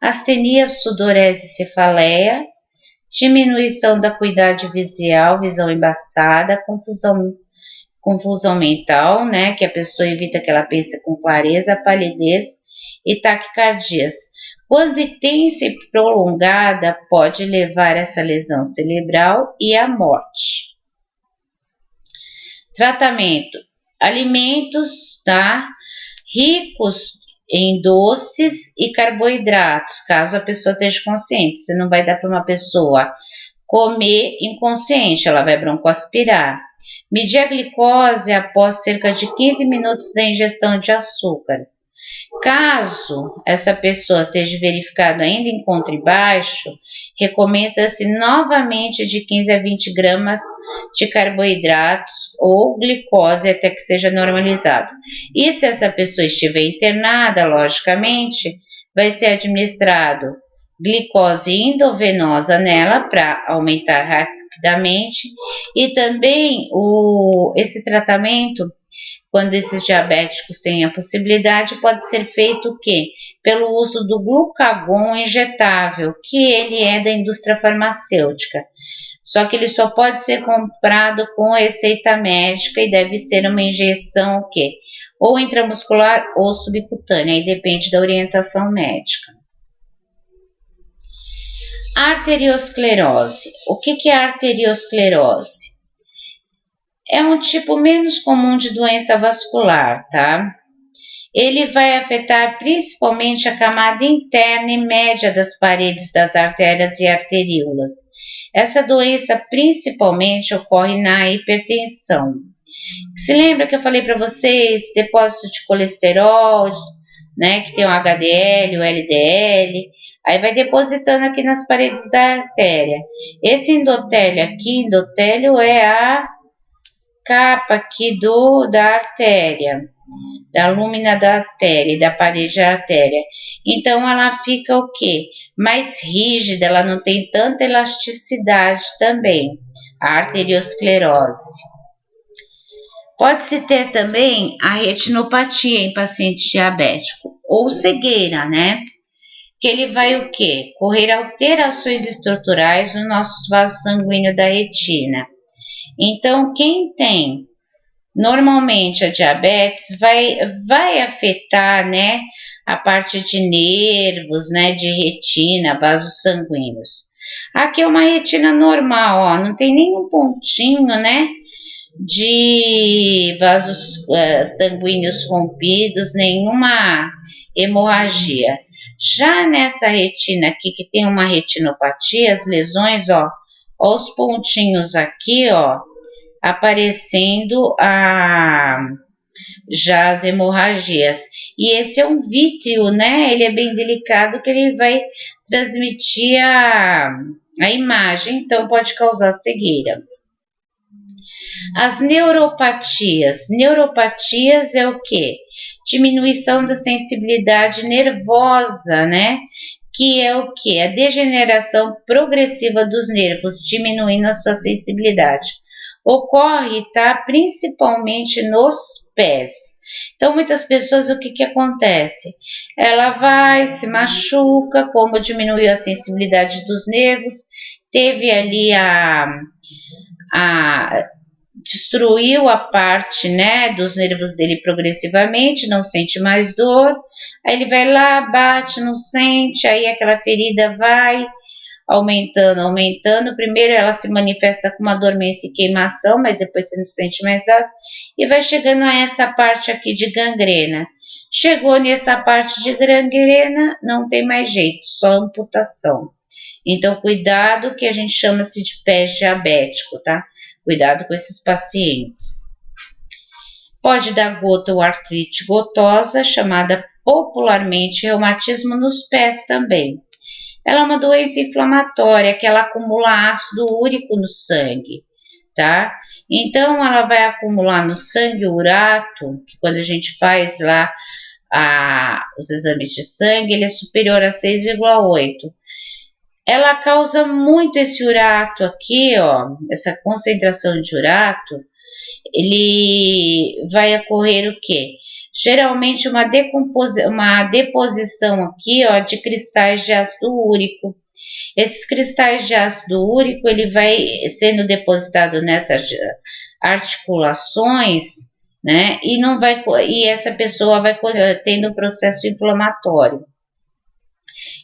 astenia, sudorese e cefaleia, diminuição da acuidade visual, visão embaçada, confusão mental, né, que a pessoa evita que ela pense com clareza, palidez e taquicardias. Quando intensa e prolongada, pode levar essa lesão cerebral e à morte. Tratamento: alimentos, tá, ricos em doces e carboidratos, caso a pessoa esteja consciente. Você não vai dar para uma pessoa comer inconsciente, ela vai broncoaspirar. Medir a glicose após cerca de 15 minutos da ingestão de açúcares. Caso essa pessoa esteja verificado ainda encontre baixo, recomenda-se novamente de 15 a 20 gramas de carboidratos ou glicose até que seja normalizado. E se essa pessoa estiver internada, logicamente, vai ser administrado glicose endovenosa nela para aumentar rapidamente. E também esse tratamento, quando esses diabéticos têm a possibilidade, pode ser feito o quê? Pelo uso do glucagon injetável, que ele é da indústria farmacêutica. Só que ele só pode ser comprado com receita médica e deve ser uma injeção o quê? Ou intramuscular ou subcutânea, aí depende da orientação médica. Arteriosclerose. O que é arteriosclerose? É um tipo menos comum de doença vascular, tá? Ele vai afetar principalmente a camada interna e média das paredes das artérias e arteríolas. Essa doença principalmente ocorre na hipertensão. Se lembra que eu falei para vocês, depósito de colesterol, né, que tem o HDL, o LDL, aí vai depositando aqui nas paredes da artéria. Esse endotélio aqui, endotélio é a capa aqui da artéria, da lúmina da artéria e da parede da artéria. Então ela fica o quê? Mais rígida, ela não tem tanta elasticidade também, a arteriosclerose. Pode-se ter também a retinopatia em paciente diabético ou cegueira, né? Que ele vai o quê? Correr alterações estruturais no nosso vaso sanguíneo da retina. Então, quem tem normalmente a diabetes vai afetar, né, a parte de nervos, né, de retina, vasos sanguíneos. Aqui é uma retina normal, ó, não tem nenhum pontinho, né, de vasos sanguíneos rompidos, nenhuma hemorragia. Já nessa retina aqui, que tem uma retinopatia, as lesões, ó os pontinhos aqui, ó, aparecendo já as hemorragias. E esse é um vítreo, né? Ele é bem delicado, que ele vai transmitir a imagem, então pode causar cegueira. As neuropatias. Neuropatias é o quê? Diminuição da sensibilidade nervosa, né? Que é o quê? A degeneração progressiva dos nervos, diminuindo a sua sensibilidade. Ocorre, tá? Principalmente nos pés. Então, muitas pessoas, o que acontece? Ela vai, se machuca, como diminuiu a sensibilidade dos nervos, teve ali destruiu a parte, né, dos nervos dele progressivamente, não sente mais dor, aí ele vai lá, bate, não sente, aí aquela ferida vai aumentando, primeiro ela se manifesta com uma dormência e queimação, mas depois você não sente mais nada, e vai chegando a essa parte aqui de gangrena. Chegou nessa parte de gangrena, não tem mais jeito, só amputação. Então, cuidado, que a gente chama-se de pé diabético, tá? Cuidado com esses pacientes. Pode dar gota ou artrite gotosa, chamada popularmente reumatismo nos pés também. Ela é uma doença inflamatória que ela acumula ácido úrico no sangue, tá? Então, ela vai acumular no sangue o urato, que quando a gente faz lá os exames de sangue, ele é superior a 6,8. Ela causa muito esse urato aqui, ó, essa concentração de urato, ele vai ocorrer o quê? Geralmente uma deposição aqui, ó, de cristais de ácido úrico. Esses cristais de ácido úrico, ele vai sendo depositado nessas articulações, né? E essa pessoa vai tendo um processo inflamatório.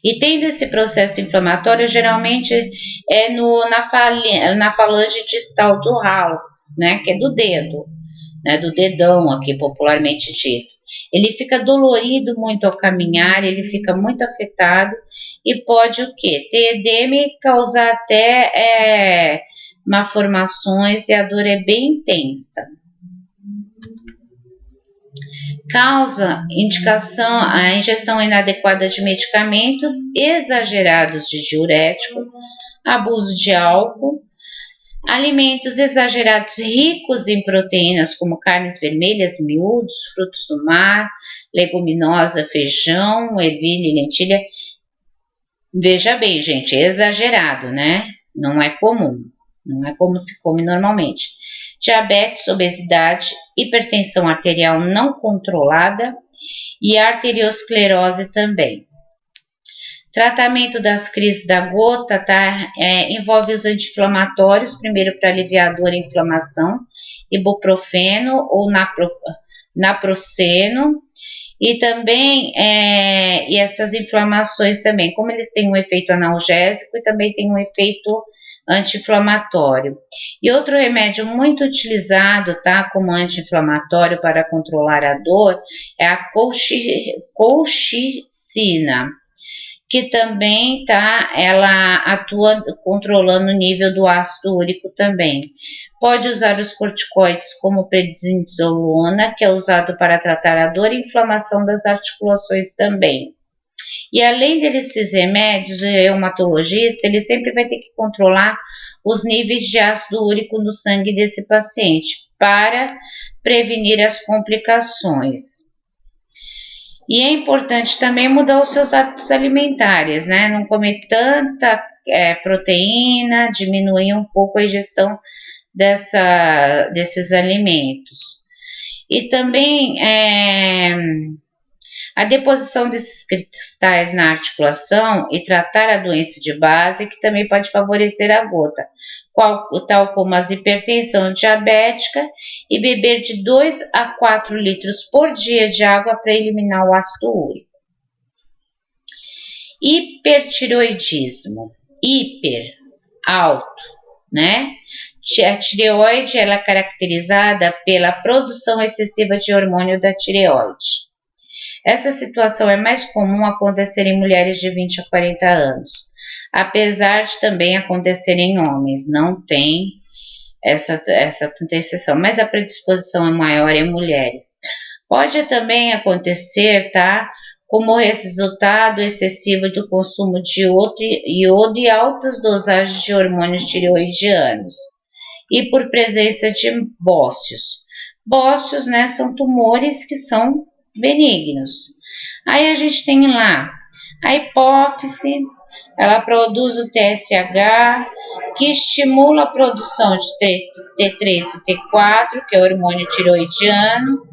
E tendo esse processo inflamatório, geralmente é na falange distal do hallux, né, que é do dedo, né, do dedão aqui popularmente dito. Ele fica dolorido muito ao caminhar, ele fica muito afetado e pode o quê? Ter edema e causar até malformações, e a dor é bem intensa. Causa indicação a ingestão inadequada de medicamentos, exagerados de diurético, abuso de álcool, alimentos exagerados ricos em proteínas como carnes vermelhas, miúdos, frutos do mar, leguminosa, feijão, ervilha e lentilha. Veja bem, gente, é exagerado, né? Não é comum, não é como se come normalmente. Diabetes, obesidade, hipertensão arterial não controlada e arteriosclerose também. Tratamento das crises da gota, tá? Envolve os anti-inflamatórios, primeiro para aliviar a dor e inflamação, ibuprofeno ou naproxeno, e também e essas inflamações também, como eles têm um efeito analgésico e também tem um efeito anti-inflamatório. E outro remédio muito utilizado, tá, como anti-inflamatório para controlar a dor, é a colchicina, que também, tá, ela atua controlando o nível do ácido úrico também. Pode usar os corticoides como prednisolona, que é usado para tratar a dor e inflamação das articulações também. E além desses remédios, o reumatologista, ele sempre vai ter que controlar os níveis de ácido úrico no sangue desse paciente para prevenir as complicações. E é importante também mudar os seus hábitos alimentares, né? Não comer tanta proteína, diminuir um pouco a ingestão desses alimentos. E também a deposição desses cristais na articulação e tratar a doença de base, que também pode favorecer a gota, tal como a hipertensão diabética, e beber de 2 a 4 litros por dia de água para eliminar o ácido úrico. Hipertireoidismo. hiper, alto, né? A tireoide ela é caracterizada pela produção excessiva de hormônio da tireoide. Essa situação é mais comum acontecer em mulheres de 20 a 40 anos, apesar de também acontecer em homens, não tem essa tanta exceção, mas a predisposição é maior em mulheres. Pode também acontecer, tá? Como resultado excessivo do consumo de iodo e altas dosagens de hormônios tireoidianos e por presença de bócios. Bócios, né, são tumores que são benignos. Aí a gente tem lá a hipófise, ela produz o TSH, que estimula a produção de T3 e T4, que é o hormônio tireoidiano.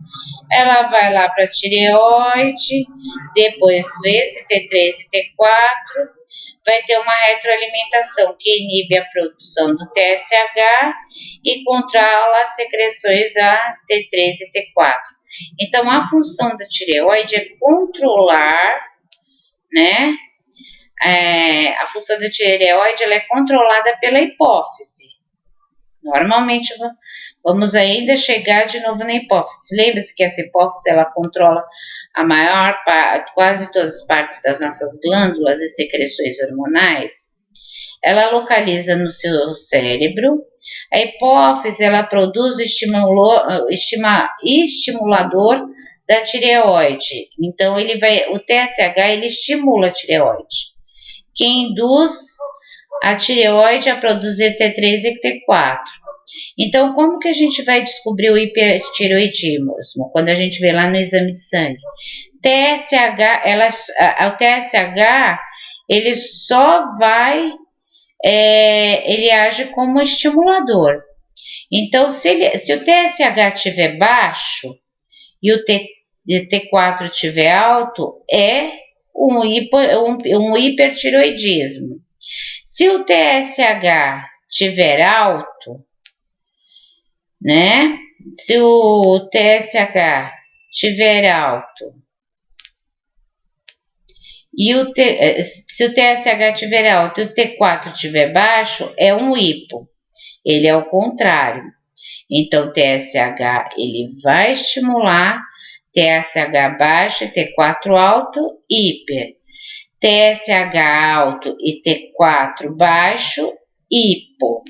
Ela vai lá para a tireoide, depois vê esse T3 e T4, vai ter uma retroalimentação que inibe a produção do TSH e controla as secreções da T3 e T4. Então, a função da tireoide é controlar, né? A função da tireoide ela é controlada pela hipófise. Normalmente, vamos ainda chegar de novo na hipófise. Lembra-se que essa hipófise ela controla a maior parte, quase todas as partes das nossas glândulas e secreções hormonais. Ela localiza no seu cérebro. A hipófise ela produz o estimulador da tireoide. Então o TSH ele estimula a tireoide, que induz a tireoide a produzir T3 e T4. Então, como que a gente vai descobrir o hipertireoidismo? Quando a gente vê lá no exame de sangue. O TSH, ele só vai, ele age como estimulador. Então, se o TSH estiver baixo e o T4 estiver alto, é um hipertireoidismo. Se o TSH estiver alto, né? Se o TSH estiver alto e se o TSH estiver alto e o T4 estiver baixo, é um hipo. Ele é o contrário. Então, o TSH ele vai estimular, TSH baixo e T4 alto, hiper. TSH alto e T4 baixo, hipo.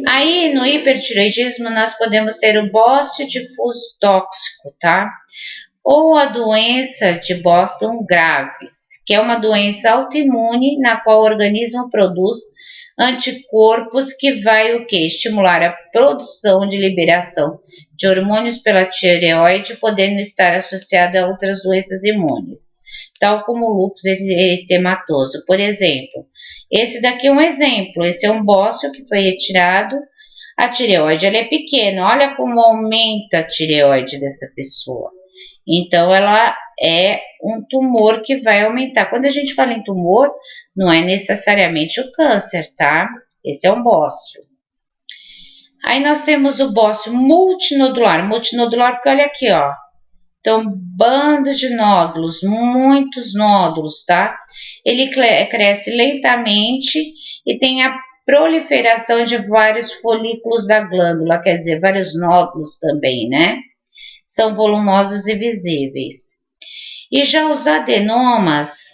Aí, no hipertireoidismo, nós podemos ter o bócio difuso tóxico, tá? Ou a doença de Boston graves, que é uma doença autoimune na qual o organismo produz anticorpos que vai o quê? Estimular a produção de liberação de hormônios pela tireoide, podendo estar associada a outras doenças imunes, tal como o lúpus eritematoso, por exemplo. Esse daqui é um exemplo, esse é um bócio que foi retirado, a tireoide ela é pequena, olha como aumenta a tireoide dessa pessoa. Então, ela é um tumor que vai aumentar. Quando a gente fala em tumor, não é necessariamente o câncer, tá? Esse é um bócio. Aí nós temos o bócio multinodular. Multinodular porque olha aqui, ó. Então, bando de nódulos, muitos nódulos, tá? Ele cresce lentamente e tem a proliferação de vários folículos da glândula, quer dizer, vários nódulos também, né? São volumosos e visíveis. E já os adenomas,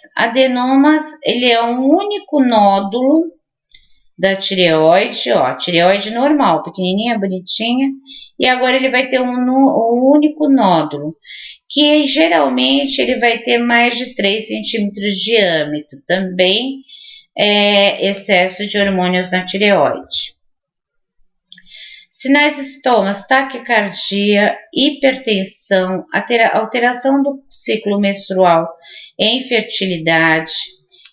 ele é um único nódulo da tireoide, ó, tireoide normal, pequenininha, bonitinha, e agora ele vai ter um único nódulo, que geralmente ele vai ter mais de 3 centímetros de diâmetro, também é excesso de hormônios na tireoide. Sinais e sintomas: taquicardia, hipertensão, alteração do ciclo menstrual, infertilidade,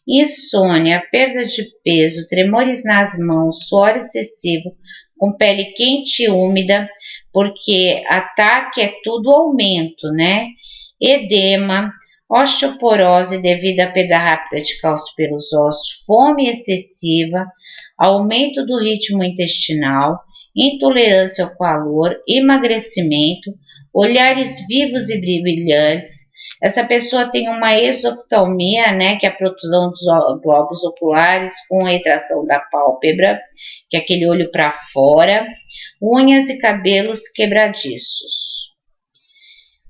insônia, perda de peso, tremores nas mãos, suor excessivo, com pele quente e úmida, porque ataque é tudo aumento, né? Edema, osteoporose devido à perda rápida de cálcio pelos ossos, fome excessiva, aumento do ritmo intestinal, intolerância ao calor, emagrecimento, olhares vivos e brilhantes, Essa pessoa tem uma exoftalmia, né, que é a protusão dos globos oculares com retração da pálpebra, que é aquele olho para fora, unhas e cabelos quebradiços.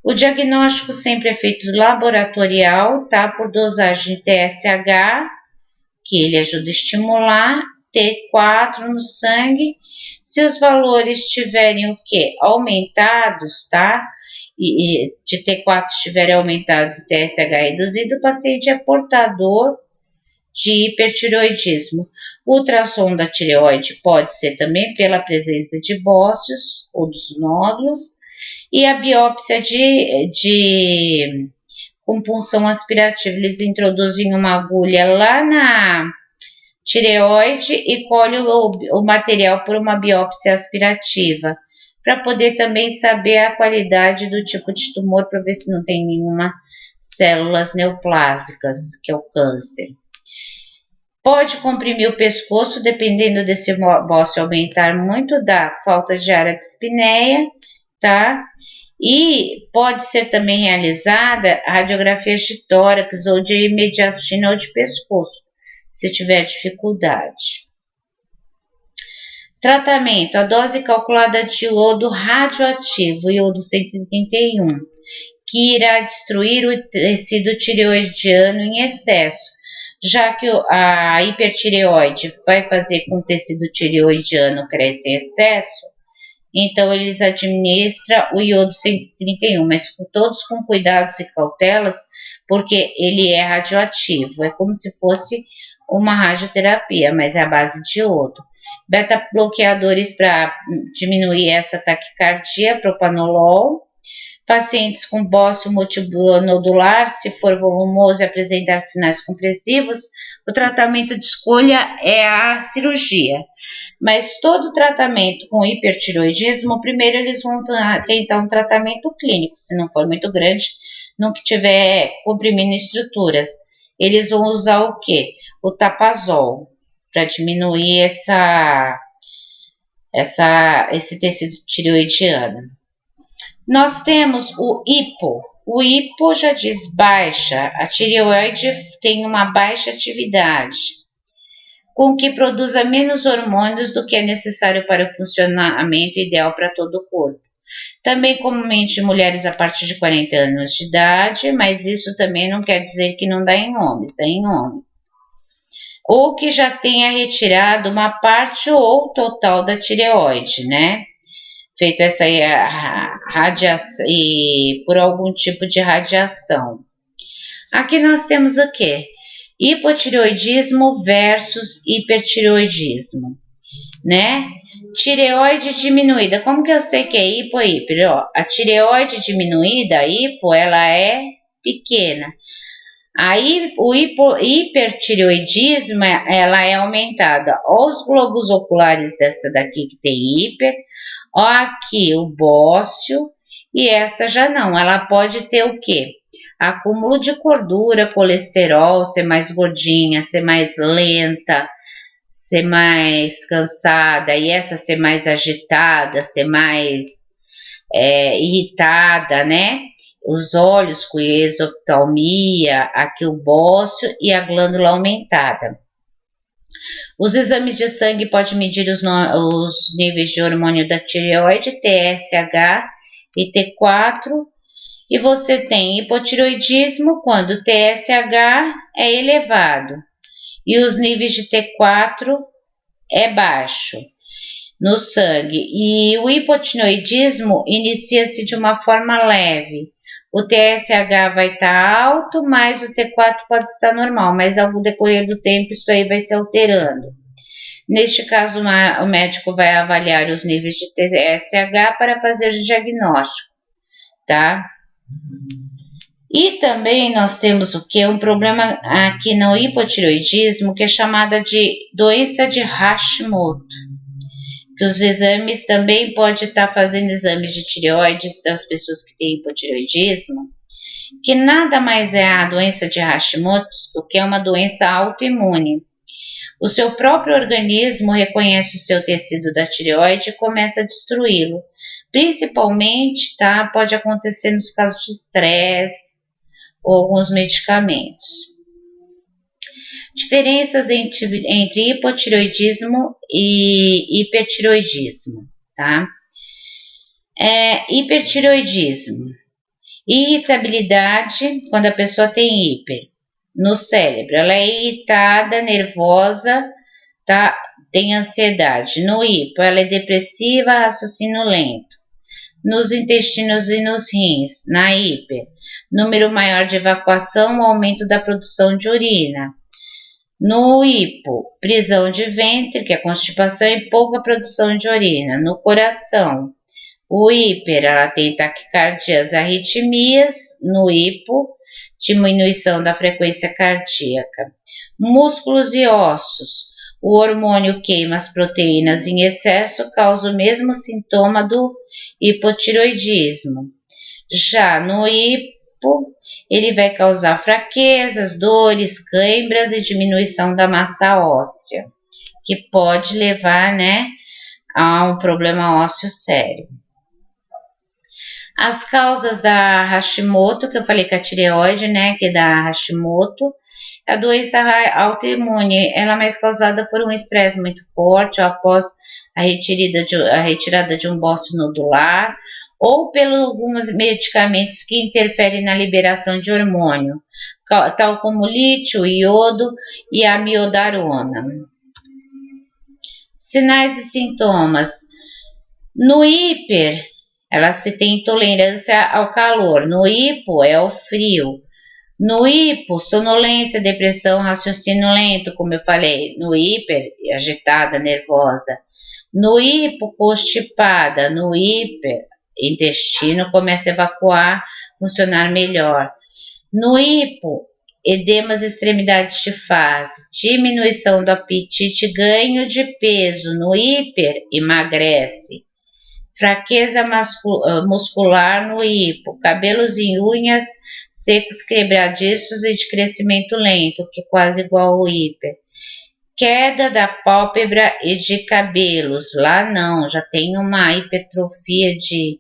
O diagnóstico sempre é feito laboratorial, tá, por dosagem de TSH, que ele ajuda a estimular, T4 no sangue. Se os valores estiverem o quê? Aumentados, tá? E de T4 estiverem aumentados e TSH reduzido, o paciente é portador de hipertireoidismo. O ultrassom da tireoide pode ser também pela presença de bócios ou dos nódulos, e a biópsia com punção aspirativa. Eles introduzem uma agulha lá na tireoide e colhem o material por uma biópsia aspirativa, para poder também saber a qualidade do tipo de tumor, para ver se não tem nenhuma células neoplásicas, que é o câncer. Pode comprimir o pescoço, dependendo desse bócio aumentar muito, da falta de ar à dispneia, tá? E pode ser também realizada radiografias de tórax ou de mediastina ou de pescoço, se tiver dificuldade. Tratamento: a dose calculada de iodo radioativo, iodo 131, que irá destruir o tecido tireoidiano em excesso, já que a hipertireoide vai fazer com que o tecido tireoidiano cresça em excesso. Então, eles administram o iodo 131, mas todos com cuidados e cautelas, porque ele é radioativo. É como se fosse uma radioterapia, mas é a base de iodo. Beta-bloqueadores para diminuir essa taquicardia, propanolol. Pacientes com bócio multinodular, se for volumoso e apresentar sinais compressivos, o tratamento de escolha é a cirurgia. Mas todo tratamento com hipertireoidismo, primeiro eles vão tentar um tratamento clínico, se não for muito grande, não que tiver comprimindo estruturas. Eles vão usar o quê? O tapazol, para diminuir esse tecido tireoidiano. Nós temos o hipo. O hipo já diz baixa. A tireoide tem uma baixa atividade, com que produza menos hormônios do que é necessário para o funcionamento ideal para todo o corpo. Também comumente em mulheres a partir de 40 anos de idade, mas isso também não quer dizer que não dá em homens, dá em homens. Ou que já tenha retirado uma parte ou total da tireoide, né? Feito essa radiação e por algum tipo de radiação. Aqui nós temos o quê? Hipotireoidismo versus hipertireoidismo, né? Tireoide diminuída. Como que eu sei que é hipo e hiper? Ó, a tireoide diminuída, a hipo, ela é pequena. Aí o hipertireoidismo, ela é aumentada. Ó, os globos oculares dessa daqui que tem hiper. Ó, aqui o bócio. E essa já não. Ela pode ter o quê? Acúmulo de gordura, colesterol, ser mais gordinha, ser mais lenta, ser mais cansada, e essa ser mais agitada, ser mais irritada, né? Os olhos com exoftalmia, aqui o bócio e a glândula aumentada. Os exames de sangue podem medir os níveis de hormônio da tireoide, TSH e T4. E você tem hipotireoidismo quando o TSH é elevado e os níveis de T4 é baixo no sangue. E o hipotireoidismo inicia-se de uma forma leve. O TSH vai estar alto, mas o T4 pode estar normal, mas ao decorrer do tempo isso aí vai se alterando. Neste caso, o médico vai avaliar os níveis de TSH para fazer o diagnóstico, tá? E também nós temos o que? Um problema aqui no hipotireoidismo, que é chamada de doença de Hashimoto. Que os exames também pode estar fazendo exames de tireoides das pessoas que têm hipotireoidismo, que nada mais é a doença de Hashimoto do que uma doença autoimune. O seu próprio organismo reconhece o seu tecido da tireoide e começa a destruí-lo. Principalmente, tá? Pode acontecer nos casos de estresse ou alguns medicamentos. Diferenças entre hipotireoidismo e hipertireoidismo, tá? Hipertireoidismo. Irritabilidade, quando a pessoa tem hiper no cérebro, ela é irritada, nervosa, tá? Tem ansiedade. No hipo, ela é depressiva, raciocínio lento. Nos intestinos e nos rins, na hiper, número maior de evacuação, aumento da produção de urina. No hipo, prisão de ventre, que é constipação e pouca produção de urina. No coração, o hiper, ela tem taquicardias, arritmias. No hipo, diminuição da frequência cardíaca. Músculos e ossos. O hormônio queima as proteínas em excesso, causa o mesmo sintoma do hipotireoidismo. Já no hipo, ele vai causar fraquezas, dores, câimbras e diminuição da massa óssea, que pode levar, né, a um problema ósseo sério. As causas da Hashimoto, que eu falei que a tireoide, né, que é da Hashimoto, a doença autoimune, ela é mais causada por um estresse muito forte ou após a retirada de um bócio nodular, ou pelos alguns medicamentos que interferem na liberação de hormônio, tal como lítio, iodo e amiodarona. Sinais e sintomas. No hiper, ela se tem intolerância ao calor. No hipo, é o frio. No hipo, sonolência, depressão, raciocínio lento, como eu falei. No hiper, agitada, nervosa. No hipo, constipada. No hiper, intestino começa a evacuar, funcionar melhor. No hipo, edemas extremidades de fase, diminuição do apetite, ganho de peso. No hiper, emagrece. Fraqueza muscular no hipo, cabelos e unhas secos, quebradiços e de crescimento lento, que é quase igual ao hiper. Queda da pálpebra e de cabelos, lá não, já tem uma hipertrofia de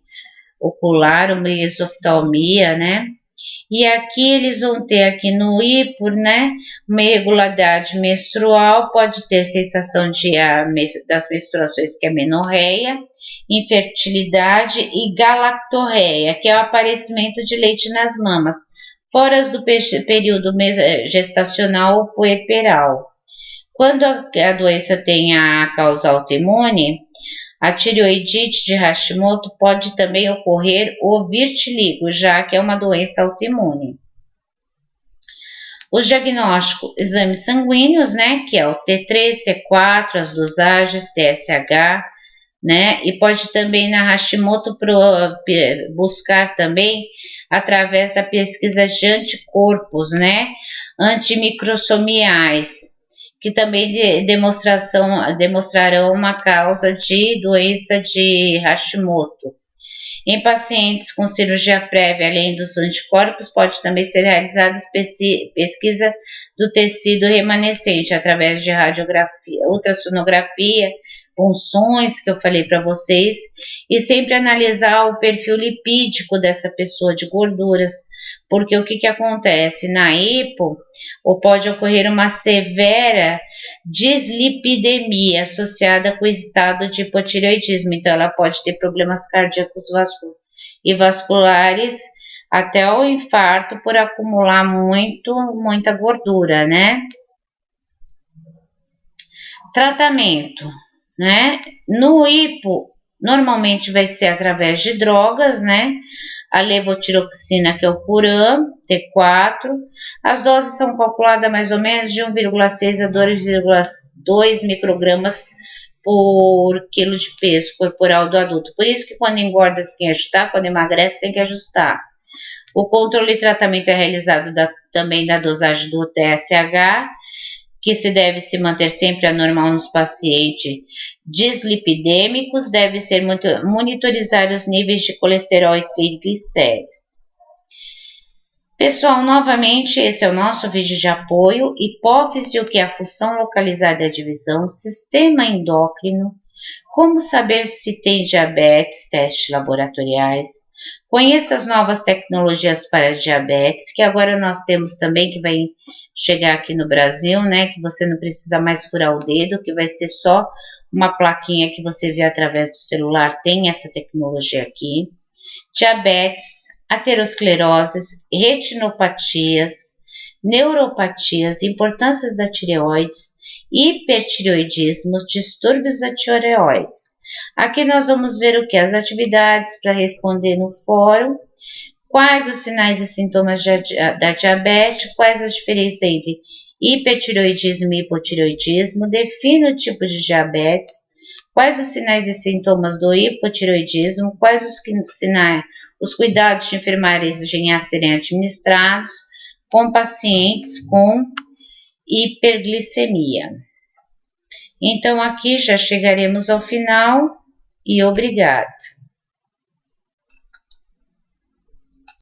ocular, uma esoftalmia, né? E aqui eles vão ter aqui no hipo, né, uma irregularidade menstrual, pode ter sensação das menstruações, que é menorreia, infertilidade e galactorreia, que é o aparecimento de leite nas mamas, fora do período gestacional ou puerperal. Quando a doença tem a causa autoimune, a tireoidite de Hashimoto pode também ocorrer o vitiligo, já que é uma doença autoimune. Os diagnósticos, exames sanguíneos, né, que é o T3, T4, as dosagens, TSH, né, e pode também na Hashimoto buscar também através da pesquisa de anticorpos, né, antimicrossomiais, que também demonstrarão uma causa de doença de Hashimoto. Em pacientes com cirurgia prévia, além dos anticorpos, pode também ser realizada pesquisa do tecido remanescente através de radiografia, ultrassonografia, punções, que eu falei para vocês, e sempre analisar o perfil lipídico dessa pessoa de gorduras, porque o que acontece? Na hipo, ou pode ocorrer uma severa dislipidemia associada com o estado de hipotireoidismo, então ela pode ter problemas cardíacos e vasculares, até o infarto por acumular muita gordura, né? Tratamento, né? No hipo, normalmente vai ser através de drogas, né? A levotiroxina, que é o Puram, T4. As doses são calculadas mais ou menos de 1,6 a 2,2 microgramas por quilo de peso corporal do adulto. Por isso que quando engorda tem que ajustar, quando emagrece tem que ajustar. O controle e tratamento é realizado também da dosagem do TSH, que se deve se manter sempre anormal nos pacientes dislipidêmicos, deve ser monitorizar os níveis de colesterol e triglicéridos. Pessoal, novamente, esse é o nosso vídeo de apoio, hipófise, o que é a função localizada e a divisão, sistema endócrino, como saber se tem diabetes, testes laboratoriais, Conheça as novas tecnologias para diabetes, que agora nós temos também, que vai chegar aqui no Brasil, né? Que você não precisa mais furar o dedo, que vai ser só uma plaquinha que você vê através do celular, tem essa tecnologia aqui. Diabetes, ateroscleroses, retinopatias, neuropatias, importâncias da tireoides, hipertireoidismo, distúrbios da tireoides. Aqui nós vamos ver o que? As atividades para responder no fórum, quais os sinais e sintomas da diabetes, quais as diferenças entre hipertireoidismo e hipotireoidismo, defina o tipo de diabetes, quais os sinais e sintomas do hipotireoidismo, quais os cuidados de enfermagem a serem administrados com pacientes com hiperglicemia. Então, aqui já chegaremos ao final e obrigado.